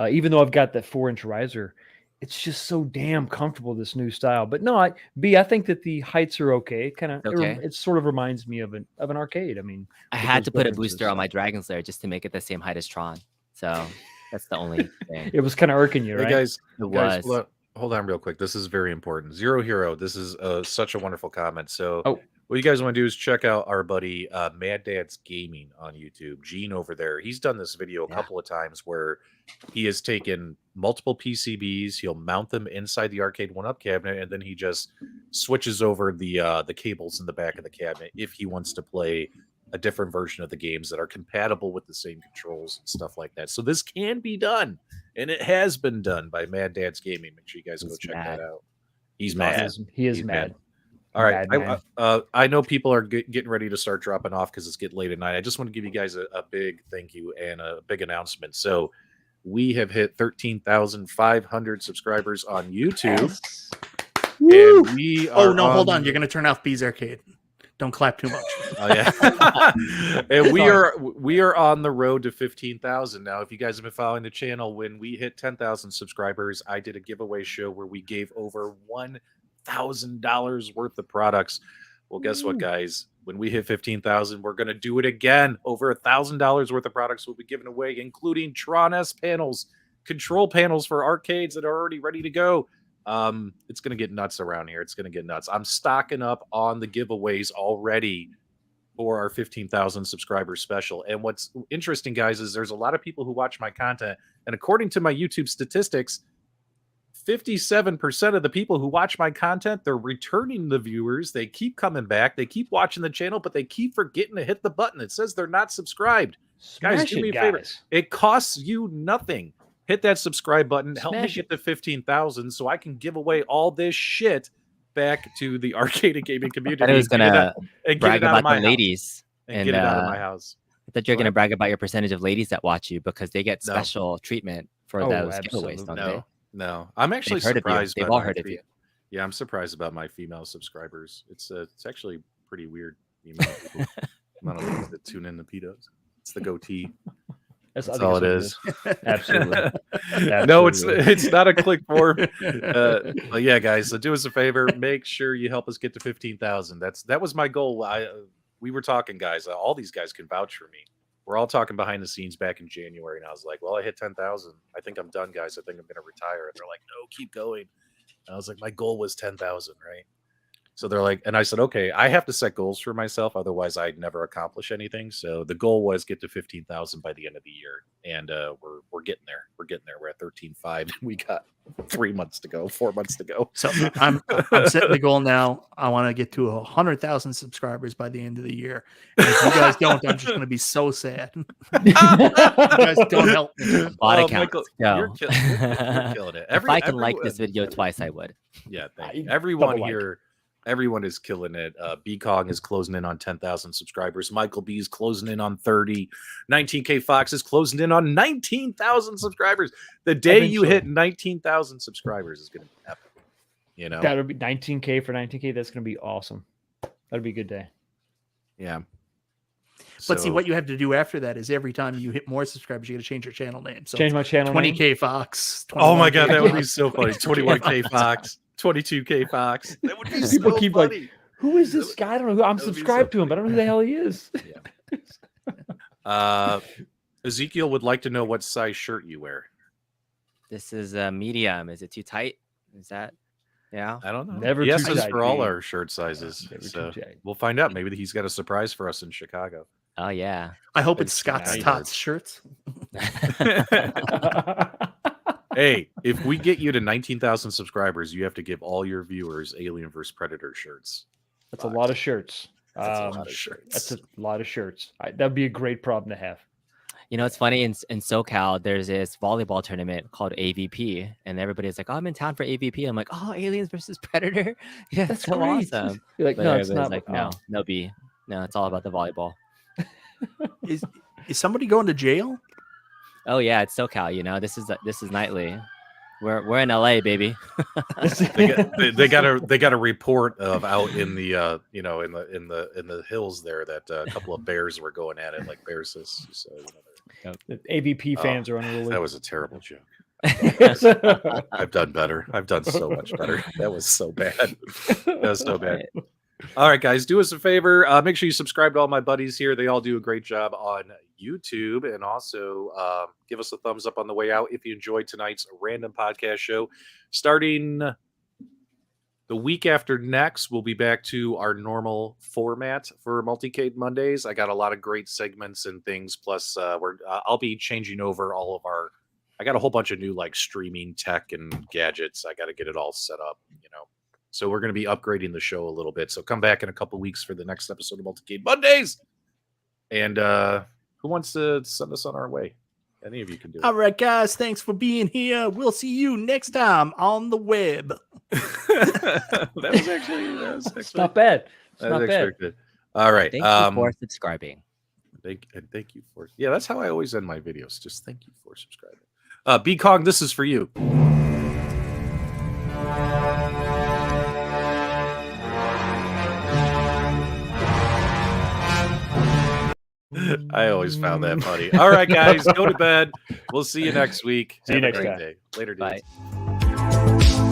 Even though I've got that 4-inch riser, it's just so damn comfortable. This new style, but no, I think that the heights are okay. It kind of Okay. it sort of reminds me of an arcade. I mean, I with had those to put a differences. booster on my Dragon Slayer just to make it the same height as Tron. So that's the only thing. It was kind of irking you, Hey right? guys, It guys, was. hold on real quick. This is very important. Zero Hero, this is such a wonderful comment. So Oh. what you guys want to do is check out our buddy Mad Dad's Gaming on YouTube. Gene over there. He's done this video a Yeah. couple of times where he has taken multiple PCBs, he'll mount them inside the arcade one-up cabinet, and then he just switches over the cables in the back of the cabinet if he wants to play a different version of the games that are compatible with the same controls and stuff like that. So this can be done, and it has been done by Mad Dad's Gaming. Make sure you guys go He's check mad. that out. He's He mad. is He's mad. mad. All right, Madman. I know people are getting ready to start dropping off because it's getting late at night. I just want to give you guys a big thank you and a big announcement. So we have hit 13,500 subscribers on YouTube. Woo! And we Oh are no, hold on. You're gonna turn off Bees Arcade. Don't clap too much. Oh yeah. And we are on the road to 15,000 now. If you guys have been following the channel, when we hit 10,000 subscribers, I did a giveaway show where we gave over $1,000 worth of products. Well, guess what, guys? When we hit 15,000, we're going to do it again. Over $1,000 worth of products will be given away, including Tron S panels, control panels for arcades that are already ready to go. It's going to get nuts around here. It's going to get nuts. I'm stocking up on the giveaways already for our 15,000 subscriber special. And what's interesting, guys, is there's a lot of people who watch my content. And according to my YouTube statistics, 57% of the people who watch my content, they're returning the viewers. They keep coming back. They keep watching the channel, but they keep forgetting to hit the button. It says they're not subscribed. Guys, Smash do me it, a favor. guys. It costs you nothing. Hit that subscribe button. Help me Smash get to 15,000 so I can give away all this shit back to the arcade and gaming community. I thought he was and get it gonna out- and get brag it out of about my the house. ladies. And get it out of my house. I thought you're Go gonna ahead. brag about your percentage of ladies that watch you because they get No. special treatment for Oh, those absolutely. giveaways, don't No, no. I'm actually They've heard of you. surprised. They've by all my heard of fe- you. Yeah, I'm surprised about my female subscribers. It's actually pretty weird. The amount of people, amount of ladies that tune in to PDubs. It's the goatee. That's That's all it is. Absolutely. No, it's Absolutely. not a click form. But yeah, guys, so do us a favor. Make sure you help us get to 15,000. That was my goal. We were talking, guys. All these guys can vouch for me. We're all talking behind the scenes back in January, and I was like, "Well, I hit 10,000. I think I'm done, guys. I think I'm going to retire." And they're like, "No, keep going." And I was like, "My goal was 10,000, right?" So they're like, and I said, "Okay, I have to set goals for myself, otherwise I'd never accomplish anything." So the goal was get to 15,000 by the end of the year, and we're getting there. We're getting there. We're at 13.5, and we got 3 months to go, 4 months to go. So I'm setting the goal now. I want to get to 100,000 subscribers by the end of the year. And if you guys don't, I'm just going to be so sad. You guys don't help me. Bot Oh, account. Michael, Go. you're killing it. If I can like this video twice, I would. Yeah, thank you. you. Everyone Double like. here, everyone is killing it. B Kong is closing in on 10,000 subscribers. Michael B is closing in on 30. 19K Fox is closing in on 19,000 subscribers. The day you hit 19,000 subscribers is going to be epic. You know, That would be 19K for 19K. That's going to be awesome. That'd be a good day. yeah. But see, So- what you have to do after that is every time you hit more subscribers, you got to change your channel name. So Change my channel 20K name. Fox. Oh my 21K god, that would be Fox, so funny. 21K Fox, 22K Fox. That would be People so keep like, funny. who is this guy? I don't know. I'm that would be subscribed so to him, but I don't know who the hell he is. Ezekiel would like to know what size shirt you wear. This is a medium. Is it too tight? Is that? Yeah. I don't know. Never he too asks us tight, for all B. our shirt sizes. Never too So tight. we'll find out. Maybe he's got a surprise for us in Chicago. Oh yeah. I hope it's It's Scott's nice. Tots shirts. Hey, if we get you to 19,000 subscribers, you have to give all your viewers Alien vs Predator shirts. That's a lot of shirts. That's a lot of shirts. That's a lot of shirts. That'd be a great problem to have. You know, it's funny in SoCal, there's this volleyball tournament called AVP, and everybody's like, "Oh, I'm in town for AVP." I'm like, "Oh, Aliens versus Predator." Yeah, That's so great. awesome. You're like, But no, it's everybody's not. like, no, no, B, no, it's all about the volleyball. Is somebody going to jail? Oh yeah, it's SoCal. You know, this is nightly. We're in LA, baby. They got a report of out in the in the hills there that a couple of bears were going at it like bears. So The AVP fans are unruly. that was a terrible joke. I've done better. I've done so much better. That was so bad. That was so bad. All right, guys, do us a favor. Make sure you subscribe to all my buddies here. They all do a great job on YouTube. And also give us a thumbs up on the way out if you enjoyed tonight's random podcast show. Starting the week after next, we'll be back to our normal format for Multicade Mondays. I got a lot of great segments and things. Plus, I'll be changing over all of our. I got a whole bunch of new like streaming tech and gadgets. I got to get it all set up, you know. So we're going to be upgrading the show a little bit. So come back in a couple weeks for the next episode of Multicade Mondays. And who wants to send us on our way? Any of you can do it. All right, guys. Thanks for being here. We'll see you next time on the web. that was actually It's not bad. It's that not was bad. actually good. All right. Thank you for subscribing. Thank you for. Yeah, that's how I always end my videos. Just thank you for subscribing. B Kong, this is for you. I always found that funny. All right, guys, go to bed. We'll see you next week. See you Have a next great time. day. Later, dudes. Bye.